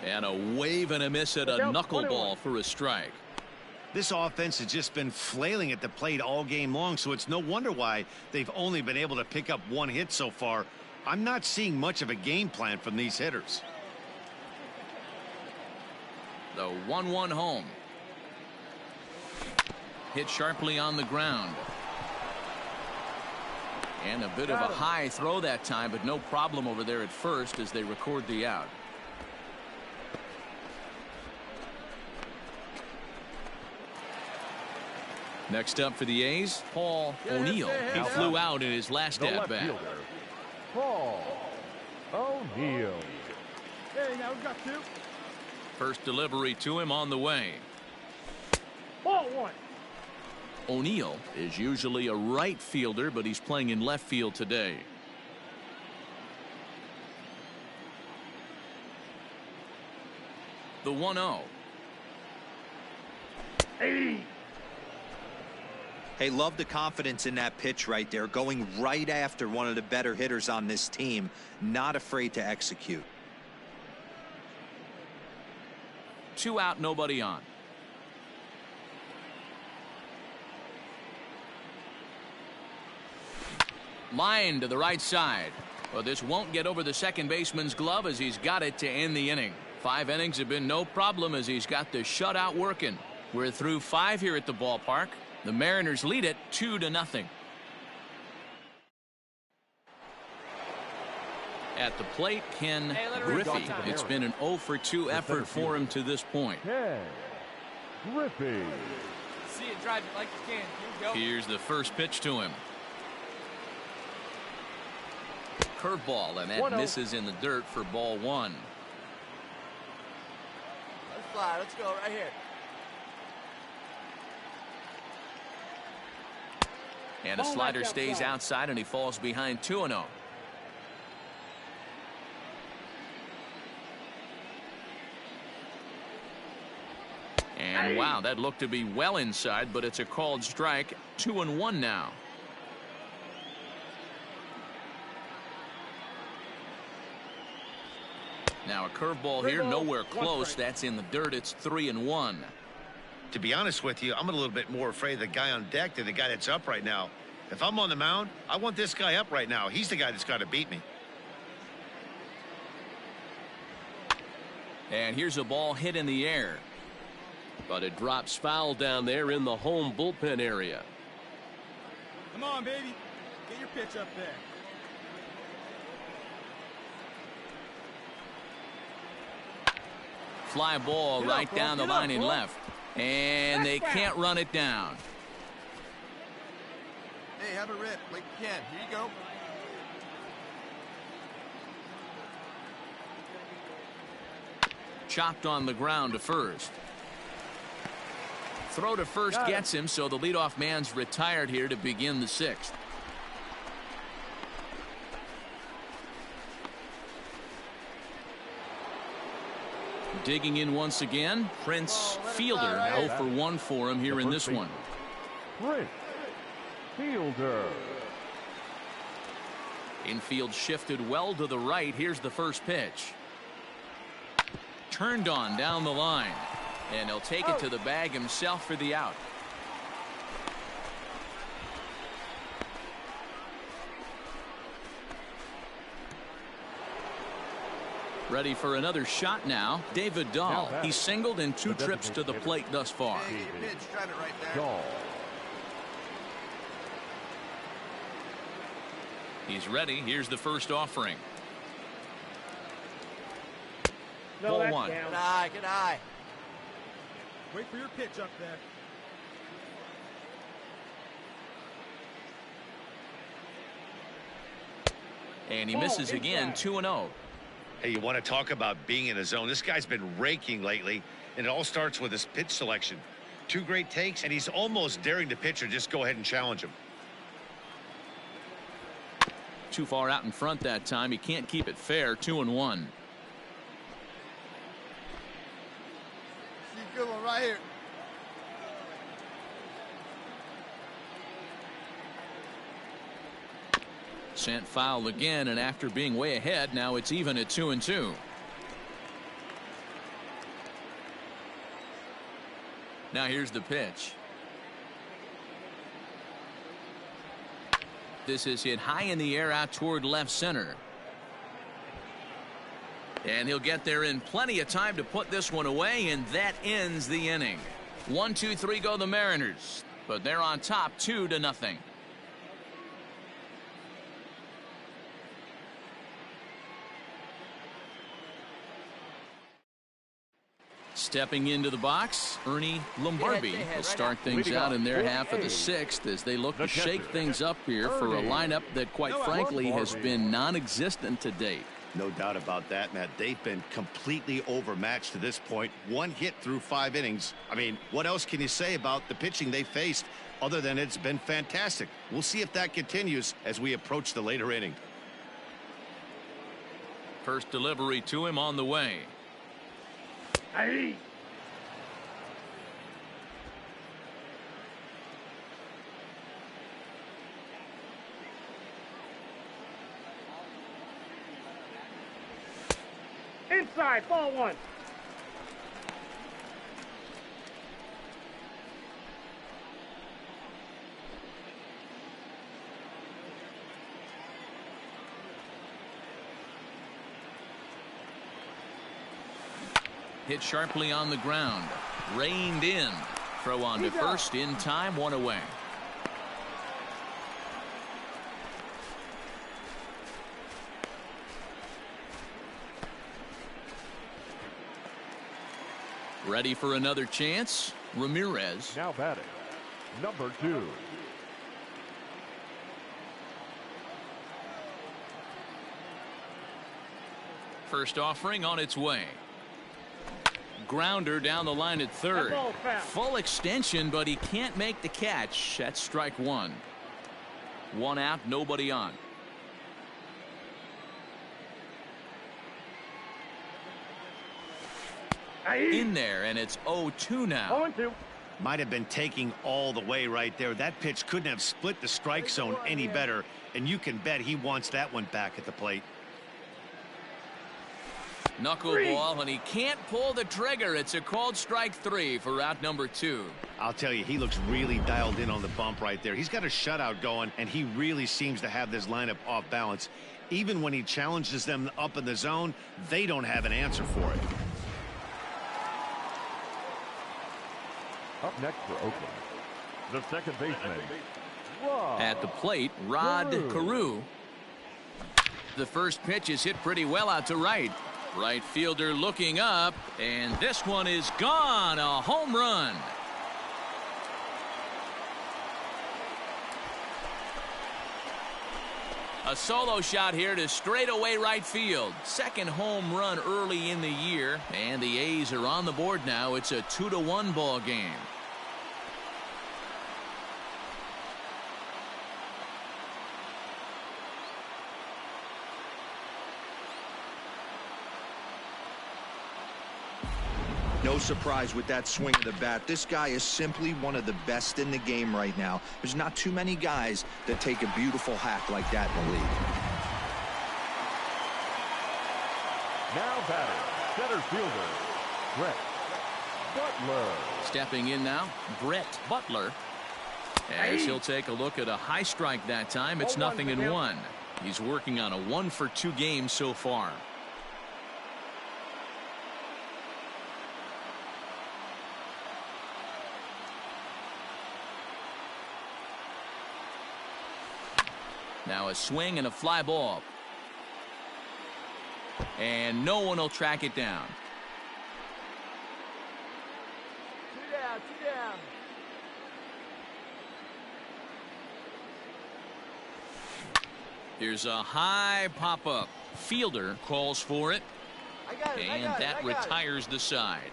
Speaker 1: And a wave and a miss at a knuckleball for a strike.
Speaker 2: This offense has just been flailing at the plate all game long, so it's no wonder why they've only been able to pick up 1 hit so far. I'm not seeing much of a game plan from these hitters.
Speaker 1: The 1-1 home. Hit sharply on the ground. And a bit of a high throw that time, but no problem over there at first as they record the out. Next up for the A's, Paul O'Neill. He flew out in his last at bat.
Speaker 3: Paul O'Neill.
Speaker 7: Hey, now we've got 2.
Speaker 1: First delivery to him on the way.
Speaker 5: Ball 1.
Speaker 1: O'Neill is usually a right fielder, but he's playing in left field today. The 1-0.
Speaker 4: Hey, love the confidence in that pitch right there, going right after one of the better hitters on this team, not afraid to execute.
Speaker 1: 2 out, nobody on. Line to the right side. But this won't get over the second baseman's glove as he's got it to end the inning. 5 innings have been no problem as he's got the shutout working. We're through 5 here at the ballpark. The Mariners lead it 2-0. At the plate, Ken Griffey. It's been an 0 for 2 effort for him to this point.
Speaker 3: Ken Griffey.
Speaker 6: See it, drive it like you can. Here you go.
Speaker 1: Here's the first pitch to him. Curveball, and that
Speaker 5: 1-0.
Speaker 1: misses in the dirt for ball 1.
Speaker 7: Let's fly. Let's go right here.
Speaker 1: And a slider stays outside, and he falls behind 2-0. And wow, that looked to be well inside, but it's a called strike. 2-1 now. Now a curveball here, nowhere close. That's in the dirt. It's 3-1.
Speaker 2: To be honest with you, I'm a little bit more afraid of the guy on deck than the guy that's up right now. If I'm on the mound, I want this guy up right now. He's the guy that's got to beat me.
Speaker 1: And here's a ball hit in the air.
Speaker 8: But it drops foul down there in the home bullpen area.
Speaker 6: Come on, baby. Get your pitch up there.
Speaker 1: Fly ball right down the line and left. And they can't run it down.
Speaker 7: Hey, have a rip like you can. Here you go.
Speaker 1: Chopped on the ground to first. Throw to first gets him, so the leadoff man's retired here to begin the 6th. Digging in once again, Prince Fielder. 0 for 1 for him here in this one.
Speaker 3: Prince Fielder.
Speaker 1: Infield shifted well to the right. Here's the first pitch. Turned on down the line. And he'll take it to the bag himself for the out. Ready for another shot now. David Dahl. He's singled in 2 trips to the plate thus far.
Speaker 7: Hey, get your pitch. Drive it right there.
Speaker 3: Dahl.
Speaker 1: He's ready. Here's the first offering.
Speaker 5: No,
Speaker 1: Ball 1.
Speaker 7: Good eye. Good eye.
Speaker 6: Wait for your pitch up there.
Speaker 1: And he misses again. 2-0.
Speaker 2: Hey, you want to talk about being in a zone? This guy's been raking lately, and it all starts with his pitch selection. 2 great takes, and he's almost daring the pitcher just go ahead and challenge him.
Speaker 1: Too far out in front that time. He can't keep it fair. 2-1.
Speaker 7: See a good one right here.
Speaker 1: Sent foul again, and after being way ahead, now it's even at 2-2. Now here's the pitch. This is hit high in the air out toward left center. And he'll get there in plenty of time to put this one away, and that ends the inning. 1, 2, 3 go the Mariners, but they're on top 2-0. Stepping into the box, Ernie Lombardi will start things out in their half of the 6th as they look to shake things up here for a lineup that, quite frankly, has been non-existent to date.
Speaker 2: No doubt about that, Matt. They've been completely overmatched to this point. 1 hit through 5 innings. I mean, what else can you say about the pitching they faced other than it's been fantastic? We'll see if that continues as we approach the later inning.
Speaker 1: First delivery to him on the way.
Speaker 5: Hey. Inside, ball 1.
Speaker 1: Hit sharply on the ground. Reined in. Throw on to first in time. 1 away. Ready for another chance? Ramirez.
Speaker 3: Now batting, number 2.
Speaker 1: First offering on its way. Grounder down the line at third. Full extension, but he can't make the catch. That's strike one. One out, nobody on. In there, and it's 0-2 now.
Speaker 5: 0-2.
Speaker 2: Might have been taking all the way right there. That pitch couldn't have split the strike zone any better, and you can bet he wants that one back at the plate.
Speaker 1: Knuckleball, and he can't pull the trigger. It's a called strike 3 for out number 2.
Speaker 2: I'll tell you, he looks really dialed in on the bump right there. He's got a shutout going, and he really seems to have this lineup off balance. Even when he challenges them up in the zone, they don't have an answer for it.
Speaker 3: Up next for Oakland, the second baseman, Rod.
Speaker 1: At the plate, Rod Carew. The first pitch is hit pretty well out to right. Right fielder looking up, and this one is gone. A home run. A solo shot here to straightaway right field. Second home run early in the year, and the A's are on the board now. It's a 2-1 ball game.
Speaker 4: No surprise with that swing of the bat. This guy is simply one of the best in the game right now. There's not too many guys that take a beautiful hack like that in the league.
Speaker 3: Now batting, center fielder, Brett Butler.
Speaker 1: Stepping in now, Brett Butler. As he'll take a look at a high strike that time. It's 0-1. He's working on a 1-for-2 game so far. Now a swing and a fly ball. And no one will track it down.
Speaker 7: 2 down, 2 down.
Speaker 1: Here's a high pop-up. Fielder calls for it. And that retires the side.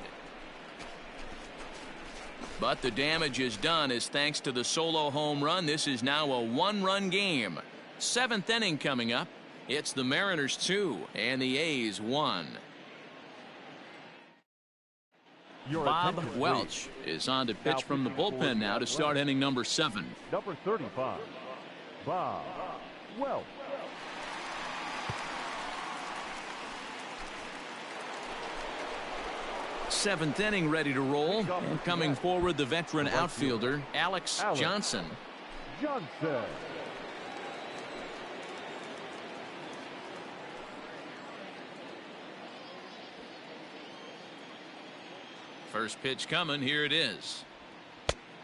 Speaker 1: But the damage is done as thanks to the solo home run. This is now a 1-run game. 7th inning coming up. It's the Mariners 2 and the A's 1. Bob Welch is on to pitch from the bullpen now to start inning number 7.
Speaker 3: Number 35, Bob Welch.
Speaker 1: Seventh inning ready to roll. And coming forward, the veteran outfielder, Alex Johnson. First pitch coming. Here it is.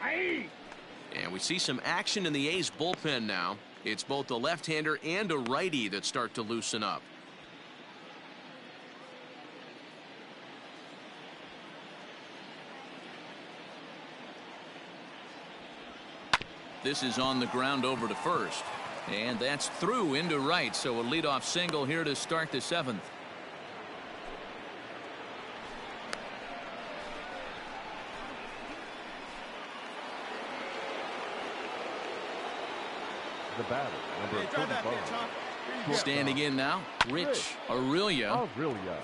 Speaker 1: And we see some action in the A's bullpen now. It's both a left-hander and a righty that start to loosen up. This is on the ground over to first. And that's through into right. So a leadoff single here to start the 7th.
Speaker 3: The batter, number 35.
Speaker 1: Standing in now, Rich Aurelia.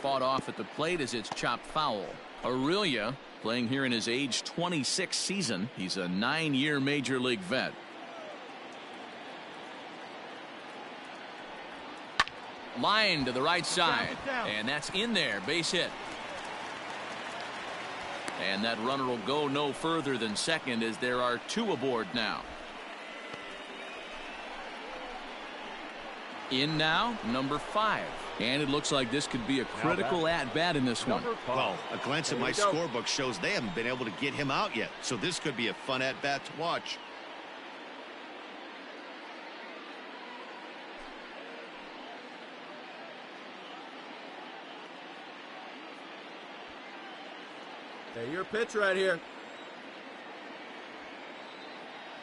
Speaker 1: Fought off at the plate as it's chopped foul. Aurelia playing here in his age 26 season. He's a 9-year major league vet. Line to the right side. And that's in there. Base hit. And that runner will go no further than second as there are 2 aboard now. In now, number 5. And it looks like this could be a critical at-bat in this one.
Speaker 2: Well, a glance at my scorebook shows they haven't been able to get him out yet. So this could be a fun at-bat to watch.
Speaker 7: Hey, your pitch right here.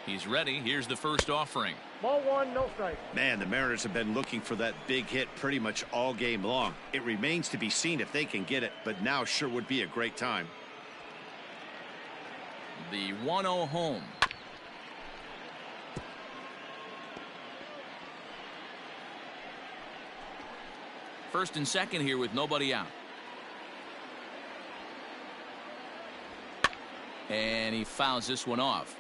Speaker 1: He's ready. Here's the first offering.
Speaker 5: Ball 1, no strike.
Speaker 2: Man, the Mariners have been looking for that big hit pretty much all game long. It remains to be seen if they can get it, but now sure would be a great time.
Speaker 1: The 1-0 home. First and second here with nobody out. And he fouls this one off.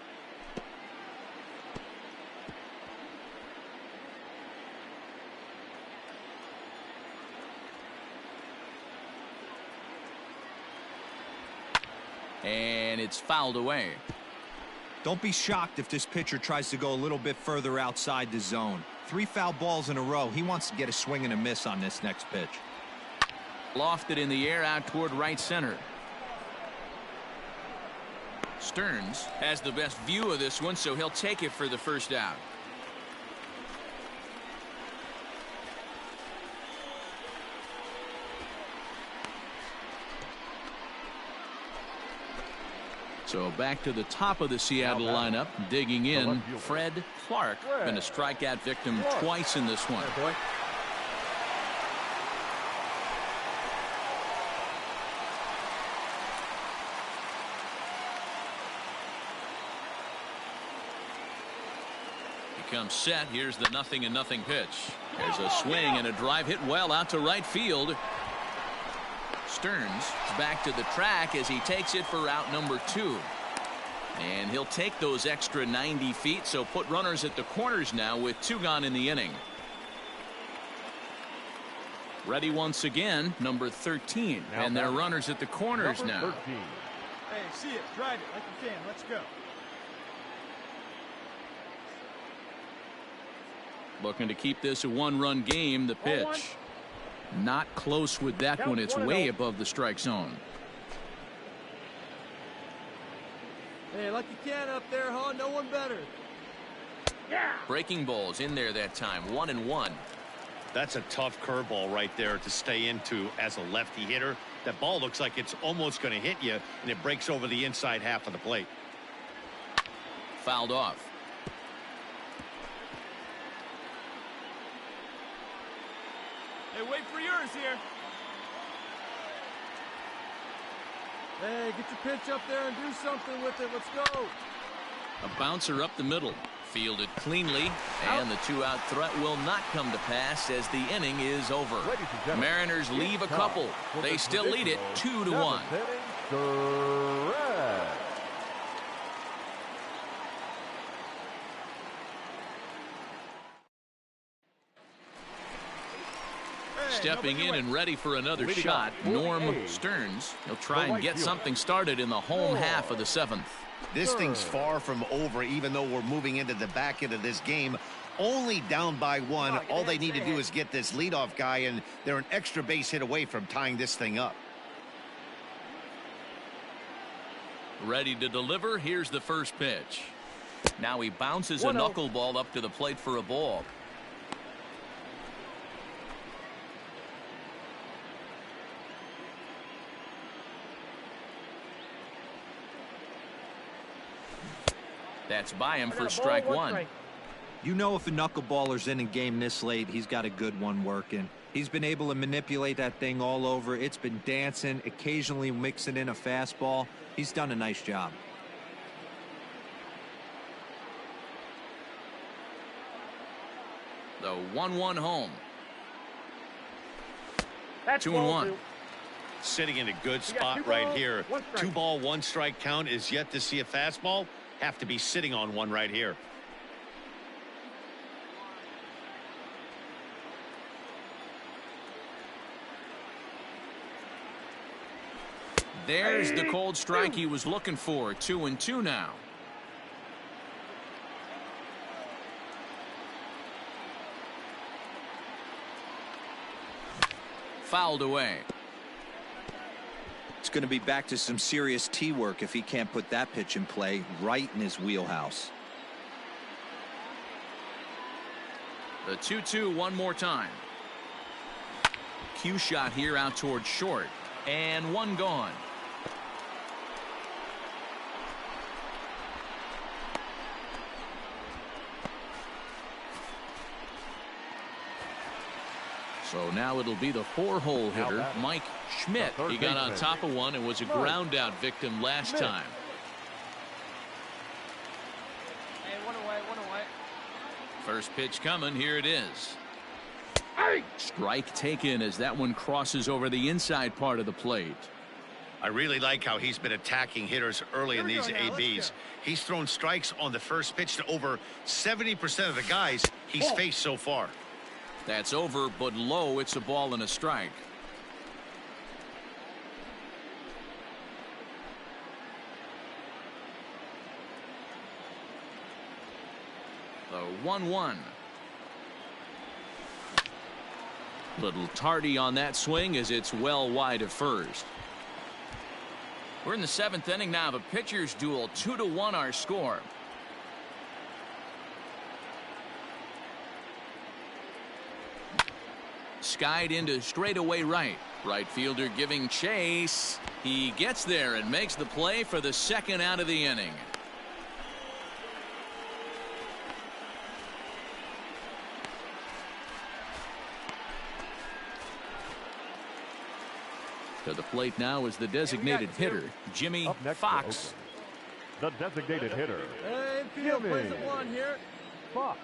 Speaker 1: And it's fouled away.
Speaker 4: Don't be shocked if this pitcher tries to go a little bit further outside the zone. 3 foul balls in a row. He wants to get a swing and a miss on this next pitch.
Speaker 1: Lofted in the air out toward right center. Stearns has the best view of this one, so he'll take it for the first out. So back to the top of the Seattle lineup, digging in, Fred Clark, been a strikeout victim twice in this one. He comes set. Here's the 0-0 pitch. There's a swing and a drive hit well out to right field. Stearns is back to the track as he takes it for out number 2. And he'll take those extra 90 feet, so put runners at the corners now with 2 gone in the inning. Ready once again, number 13. And they're runners at the corners now.
Speaker 3: 13.
Speaker 7: Hey, see it. Drive it like you can. Let's go.
Speaker 1: Looking to keep this a 1-run game. The pitch. Not close with that one. It's way above the strike zone.
Speaker 7: Hey, like you can up there, huh? No one better.
Speaker 5: Yeah.
Speaker 1: Breaking balls in there that time. 1-1.
Speaker 2: That's a tough curveball right there to stay into as a lefty hitter. That ball looks like it's almost going to hit you, and it breaks over the inside half of the plate.
Speaker 1: Fouled off.
Speaker 7: Hey, wait for yours here. Hey, get your pitch up there and do something with it. Let's go.
Speaker 1: A bouncer up the middle. Fielded cleanly, and the 2-out threat will not come to pass as the inning is over. Mariners leave a couple. They still lead it 2-1. Stepping in and ready for another shot, Norm Stearns. He'll try and get something started in the home half of the 7th.
Speaker 2: This thing's far from over, even though we're moving into the back end of this game. Only down by 1. All they need to do is get this leadoff guy, and they're an extra base hit away from tying this thing up.
Speaker 1: Ready to deliver. Here's the first pitch. Now he bounces a knuckleball up to the plate for a ball. That's by him for strike 1.
Speaker 4: You know, if a knuckleballer's in a game this late, he's got a good one working. He's been able to manipulate that thing all over. It's been dancing, occasionally mixing in a fastball. He's done a nice job.
Speaker 1: The 1-1 home.
Speaker 5: That's
Speaker 1: 2-1.
Speaker 2: Sitting in a good spot right here. 2-ball, 1-strike count is yet to see a fastball. Have to be sitting on one right here.
Speaker 1: There's the cold strike he was looking for. 2-2 now. Fouled away.
Speaker 4: It's going to be back to some serious tee work if he can't put that pitch in play right in his wheelhouse.
Speaker 1: The 2-2 one more time. Cue shot here out toward short. And one gone. So now it'll be the 4-hole hitter, Mike Schmidt. He got on top of one and was a ground out victim last time.
Speaker 6: Hey, one away, one away.
Speaker 1: First pitch coming. Here it is. Strike taken as that one crosses over the inside part of the plate.
Speaker 2: I really like how he's been attacking hitters early in these ABs. He's thrown strikes on the first pitch to over 70% of the guys he's faced so far.
Speaker 1: That's over, but low. It's a ball and a strike. The 1-1. Little tardy on that swing as it's well wide of first. We're in the 7th inning now of a pitcher's duel. 2-1 our score. Skied into straightaway right. Right fielder giving chase. He gets there and makes the play for the second out of the inning. To the plate now is the designated hitter, Jimmy Fox.
Speaker 3: The designated hitter.
Speaker 7: Hey, infield plays at 1 here.
Speaker 3: Fox.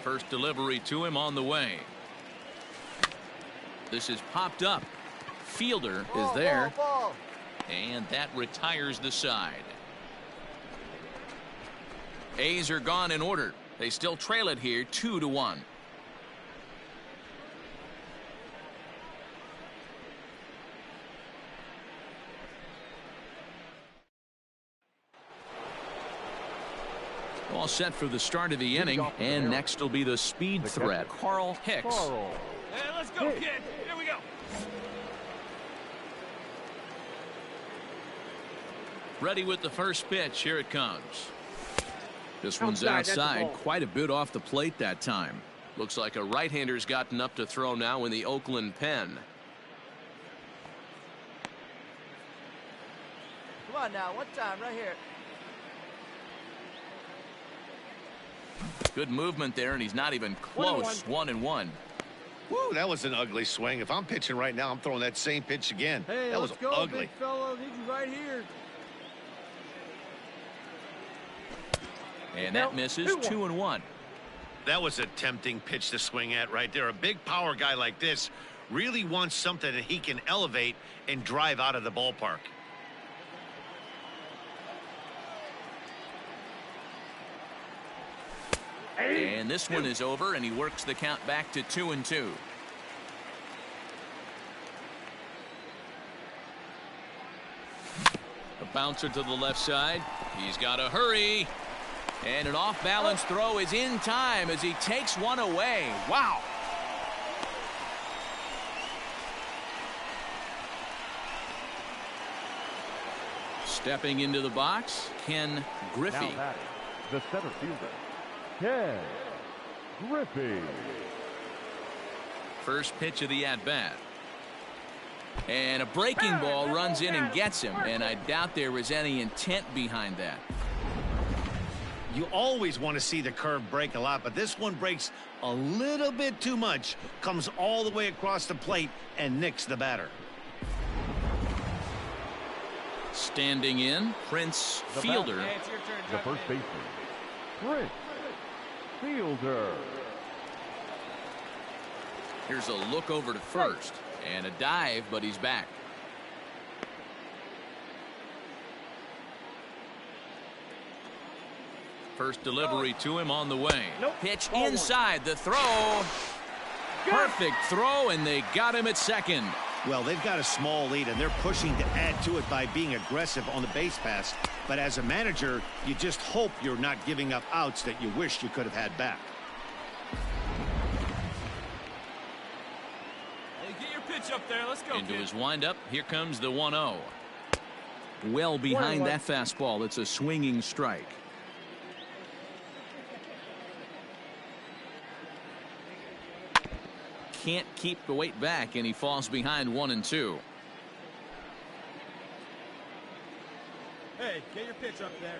Speaker 1: First delivery to him on the way. This is popped up. Fielder is there. And that retires the side. A's are gone in order. They still trail it here 2-1. All set for the start of the inning, and next will be the speed threat, Carl Hicks.
Speaker 6: Hey, let's go, kid. Here we go.
Speaker 1: Ready with the first pitch. Here it comes. This one's outside, quite a bit off the plate that time. Looks like a right-hander's gotten up to throw now in the Oakland pen.
Speaker 6: Come on now, one time right here.
Speaker 1: Good movement there, and he's not even close. 1-1.
Speaker 2: Woo, that was an ugly swing. If I'm pitching right now, I'm throwing that same pitch again.
Speaker 7: Hey,
Speaker 2: that was
Speaker 7: let's go,
Speaker 2: ugly.
Speaker 7: big fella. Need you right here.
Speaker 1: And that misses. 2-1.
Speaker 2: That was a tempting pitch to swing at right there. A big power guy like this really wants something that he can elevate and drive out of the ballpark.
Speaker 1: And this one is over, and he works the count back to 2-2. A bouncer to the left side. He's got to hurry. And an off-balance throw is in time as he takes one away. Wow. Stepping into the box, Ken Griffey.
Speaker 3: Now that is the center fielder, Ken Griffey.
Speaker 1: First pitch of the at-bat. And a breaking ball runs in and gets him, and I doubt there was any intent behind that.
Speaker 2: You always want to see the curve break a lot, but this one breaks a little bit too much, comes all the way across the plate and nicks the batter.
Speaker 1: Standing in, Prince Fielder.
Speaker 6: Hey, it's your turn.
Speaker 3: The first baseman, Prince Fielder.
Speaker 1: Here's a look over to first, and a dive, but he's back. First delivery to him on the way. Pitch inside, the throw. Perfect throw, and they got him at second.
Speaker 2: Well, they've got a small lead, and they're pushing to add to it by being aggressive on the base pass. But as a manager, you just hope you're not giving up outs that you wish you could have had back.
Speaker 6: Hey, get your pitch up there. Let's go,
Speaker 1: Into
Speaker 6: kid.
Speaker 1: his windup, here comes the 1-0. Well behind that fastball, it's a swinging strike. Can't keep the weight back, and he falls behind 1-2.
Speaker 7: Hey, get your pitch up there.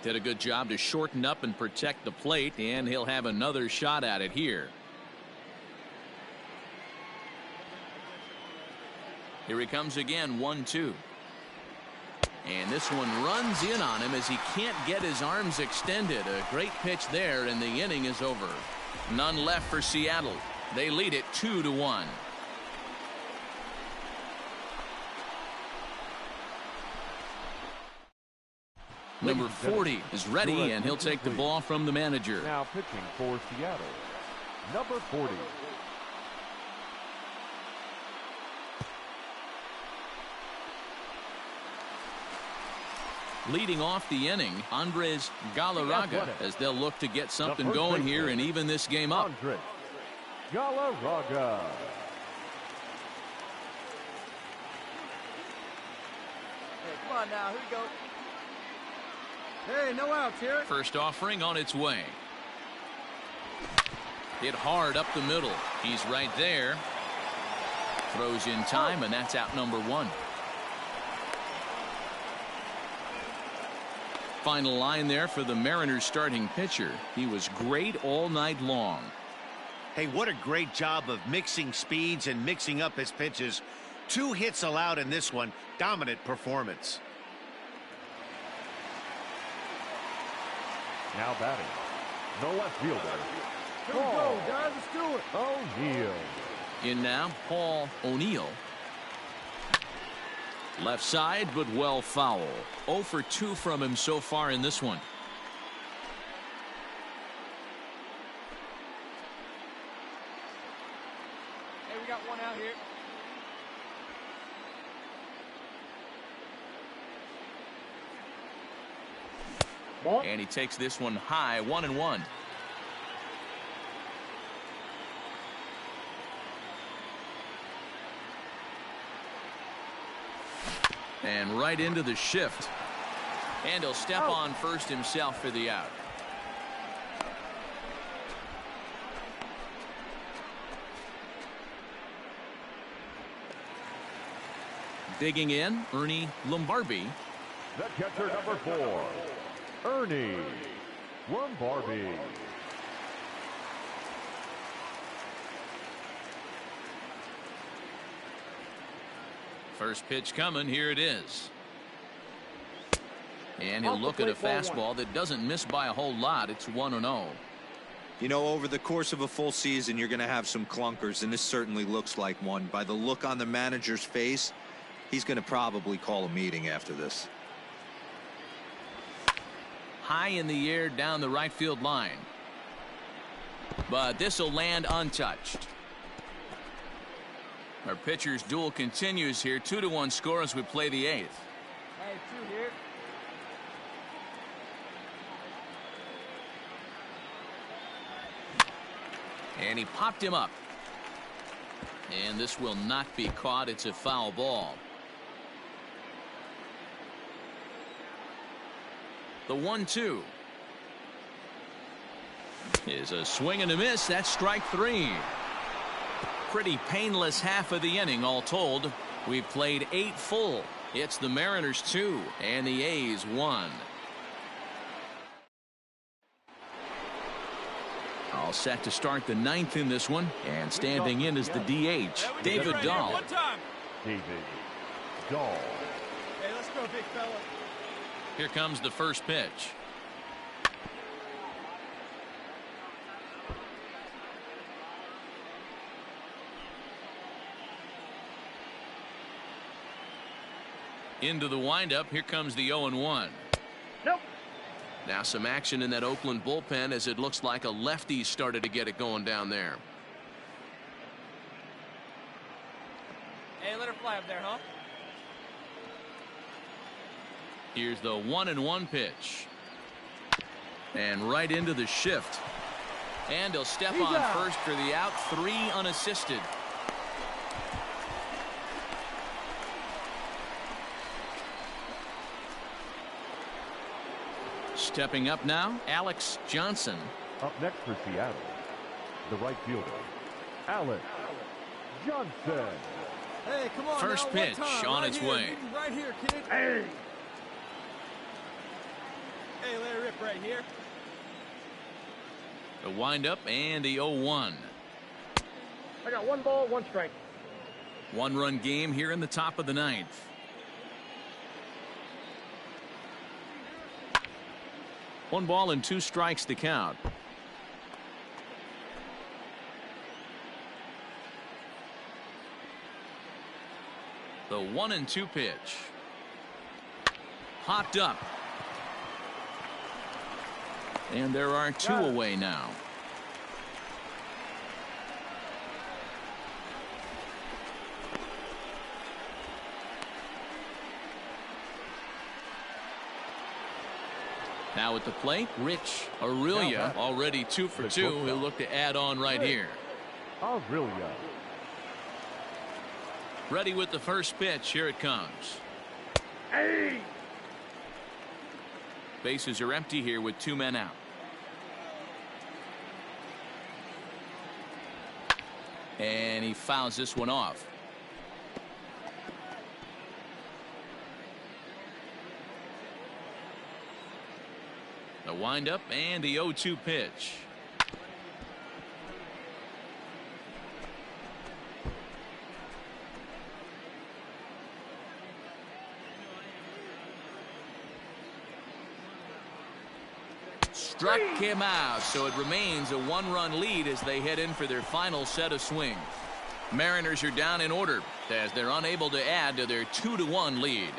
Speaker 1: Did a good job to shorten up and protect the plate, and he'll have another shot at it here. Here he comes again, 1-2. And this one runs in on him as he can't get his arms extended. A great pitch there, and the inning is over. None left for Seattle. They lead it 2-1. Number 40 is ready, and he'll take the ball from the manager.
Speaker 3: Now pitching for Seattle, number 40.
Speaker 1: Leading off the inning, Andres Galarraga, as they'll look to get something going here and even this game up.
Speaker 3: Andres Galarraga.
Speaker 7: Hey, come on now, here we go. Hey, no outs here.
Speaker 1: First offering on its way. Hit hard up the middle. He's right there. Throws in time, and that's out number 1. Final line there for the Mariners starting pitcher. He was great all night long.
Speaker 2: Hey, what a great job of mixing speeds and mixing up his pitches. 2 hits allowed in this one. Dominant performance.
Speaker 3: Now batting, the left fielder.
Speaker 7: Here we go, guys. Let's do it.
Speaker 3: O'Neill.
Speaker 1: In now, Paul O'Neill. Left side, but well foul. 0 for 2 from him so far in this one.
Speaker 6: Hey, we got one out here.
Speaker 1: And he takes this one high, 1-1. And right into the shift. And he'll step on first himself for the out. Digging in, Ernie Lombardi.
Speaker 3: The catcher, number 4, Ernie Lombardi.
Speaker 1: First pitch coming. Here it is. And he'll look at a fastball that doesn't miss by a whole lot. It's 1-0.
Speaker 4: You know, over the course of a full season, you're going to have some clunkers, and this certainly looks like one. By the look on the manager's face, he's going to probably call a meeting after this.
Speaker 1: High in the air down the right field line. But this will land untouched. Our pitcher's duel continues here. 2-1 score as we play the 8th.
Speaker 6: Hey, 2 here.
Speaker 1: And he popped him up. And this will not be caught. It's a foul ball. The 1-2 is a swing and a miss. That's strike 3. Pretty painless half of the inning all told. We've played 8 full. It's the Mariners 2 and the A's 1. All set to start the 9th in this one, and standing in is the DH, David Dahl.
Speaker 3: David Dahl.
Speaker 7: Hey, let's go, big fella.
Speaker 1: Here comes the first pitch. Into the windup. Here comes the 0-1.
Speaker 5: Nope.
Speaker 1: Now some action in that Oakland bullpen as it looks like a lefty started to get it going down there.
Speaker 6: Hey, let her fly up there, huh?
Speaker 1: Here's the 1-1 pitch. And right into the shift. And he'll step on first for the out. 3 unassisted. Stepping up now, Alex Johnson.
Speaker 3: Up next for Seattle, the right fielder, Alex Johnson.
Speaker 7: Hey, come on.
Speaker 1: First
Speaker 7: now,
Speaker 1: pitch
Speaker 7: one time.
Speaker 1: on
Speaker 7: Right
Speaker 1: its
Speaker 7: here.
Speaker 1: way.
Speaker 7: Right here, kid.
Speaker 5: Hey.
Speaker 7: Hey, let it rip right here.
Speaker 1: The windup and the 0-1.
Speaker 5: I got 1 ball, 1 strike.
Speaker 1: 1-run game here in the top of the 9th. One ball and 2 strikes to count. The 1-2 pitch. Popped up. And there are 2 away now. Now at the plate, Rich Aurelia, already 2 for 2. He'll look to add on right here.
Speaker 3: Aurelia.
Speaker 1: Ready with the first pitch. Here it comes.
Speaker 5: Hey!
Speaker 1: Bases are empty here with 2 men out. And he fouls this one off. The windup and the 0-2 pitch. Struck him out, so it remains a 1-run lead as they head in for their final set of swings. Mariners are down in order as they're unable to add to their 2-1 lead.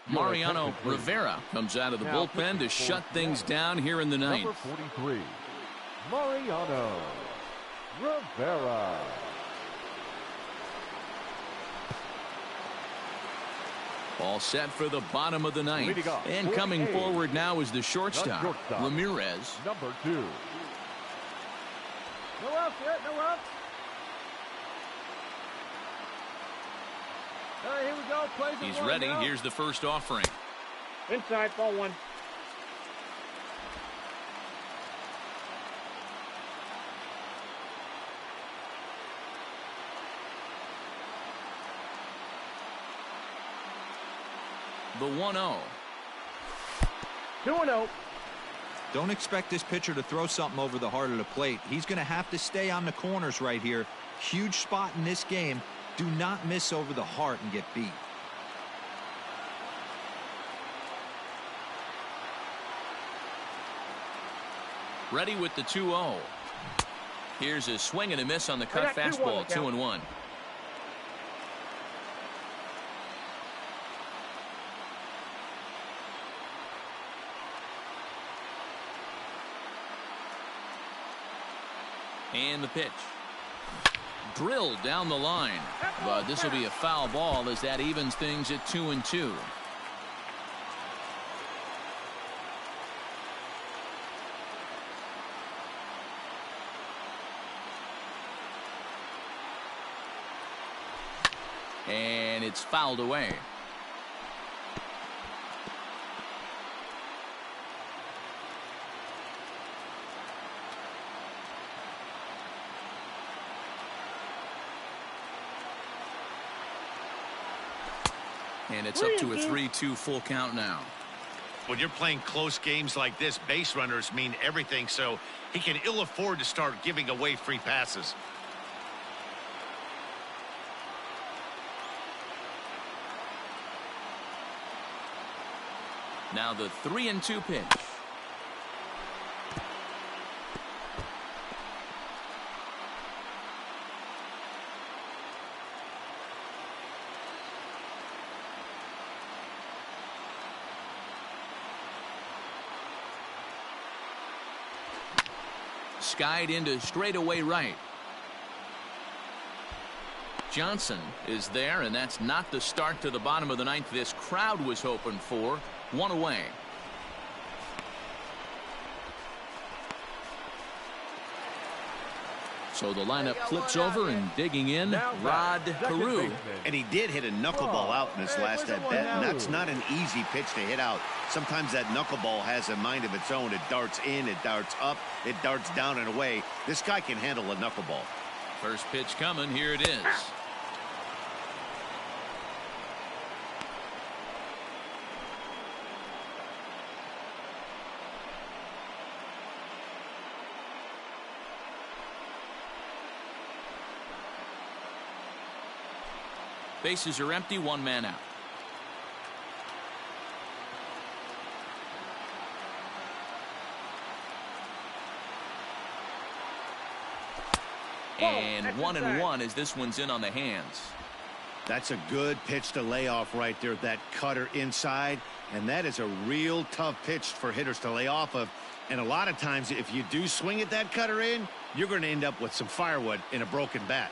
Speaker 1: Mariano Rivera comes out of the bullpen to shut things down here in the 9th.
Speaker 3: Number 43, Mariano Rivera.
Speaker 1: All set for the bottom of the 9th. And coming forward now is the shortstop, Ramirez.
Speaker 3: Number 2.
Speaker 5: No outs yet, no outs. All right, here we go. Plays it.
Speaker 1: He's ready.
Speaker 5: Now.
Speaker 1: Here's the first offering.
Speaker 5: Inside, ball 1.
Speaker 1: The 1-0.
Speaker 5: 2-0.
Speaker 4: Don't expect this pitcher to throw something over the heart of the plate. He's going to have to stay on the corners right here. Huge spot in this game. Do not miss over the heart and get beat.
Speaker 1: Ready with the 2-0. Here's a swing and a miss on the cut fastball. 2-1. And the pitch. Drilled down the line. But this will be a foul ball as that evens things at 2-2. And it's fouled away. And it's up to a 3-2 full count now.
Speaker 2: When you're playing close games like this, base runners mean everything, so he can ill afford to start giving away free passes.
Speaker 1: Now the 3-2 pitch. Skied into straightaway right. Johnson is there, and that's not the start to the bottom of the 9th this crowd was hoping for. 1 away. So the lineup flips over, and digging in, Rod Carew.
Speaker 2: And he did hit a knuckleball out in his last at bat, and that's not an easy pitch to hit out. Sometimes that knuckleball has a mind of its own. It darts in, it darts up, it darts down and away. This guy can handle a knuckleball.
Speaker 1: First pitch coming. Here it is. Bases are empty. One man out. And 1-1 as this one's in on the hands.
Speaker 2: That's a good pitch to lay off right there. That cutter inside. And that is a real tough pitch for hitters to lay off of. And a lot of times if you do swing at that cutter in, you're going to end up with some firewood in a broken bat.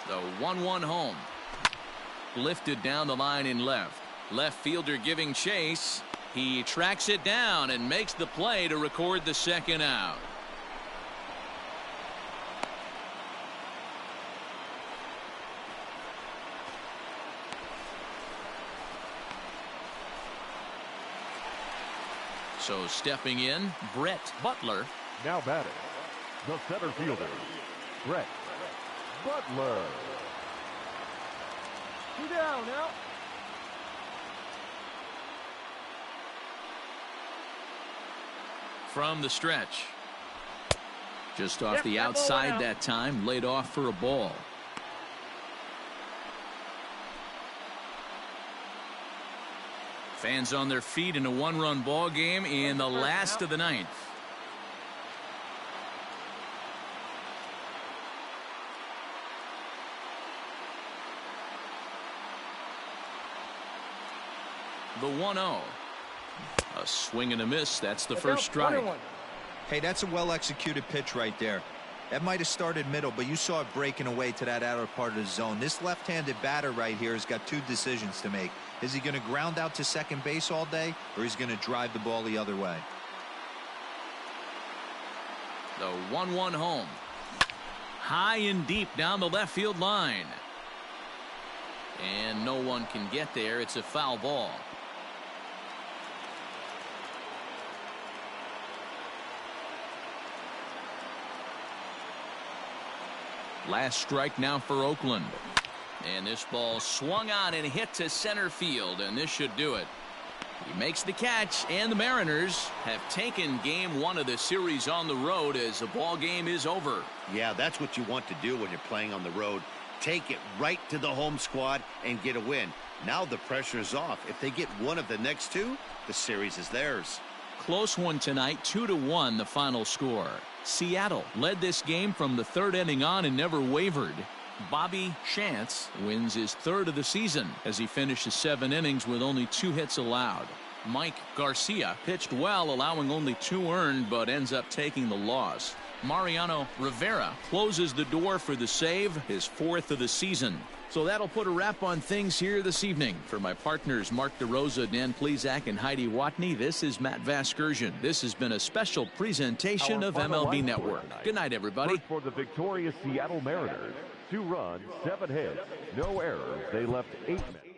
Speaker 1: The 1-1 home. Lifted down the line in left. Left fielder giving chase. He tracks it down and makes the play to record the second out. So stepping in, Brett Butler.
Speaker 3: Now batting, the center fielder, Brett Butler.
Speaker 5: 2 down now.
Speaker 1: From the stretch. Just off the outside that time, laid off for a ball. Fans on their feet in a one-run ball game in the last of the ninth. The 1-0. A swing and a miss. That's the first strike.
Speaker 4: Hey, that's a well-executed pitch right there. That might have started middle, but you saw it breaking away to that outer part of the zone. This left-handed batter right here has got two decisions to make. Is he going to ground out to second base all day, or is he going to drive the ball the other way?
Speaker 1: The 1-1 home. High and deep down the left field line. And no one can get there. It's a foul ball. Last strike now for Oakland. And this ball swung on and hit to center field, and this should do it. He makes the catch, and the Mariners have taken game one of the series on the road as the ball game is over.
Speaker 2: Yeah, that's what you want to do when you're playing on the road. Take it right to the home squad and get a win. Now the pressure is off. If they get one of the next two, the series is theirs.
Speaker 1: Close one tonight, 2-1 the final score. Seattle led this game from the third inning on and never wavered. Bobby Shantz wins his third of the season as he finishes 7 innings with only 2 hits allowed. Mike Garcia pitched well, allowing only 2 earned, but ends up taking the loss. Mariano Rivera closes the door for the save, his 4th of the season. So that'll put a wrap on things here this evening. For my partners Mark DeRosa, Dan Plezak, and Heidi Watney, this is Matt Vasgersian. This has been a special presentation of MLB Network. Good night, everybody.
Speaker 3: First for the victorious Seattle Mariners. 2 runs, 7 hits, no errors. They left 8 men.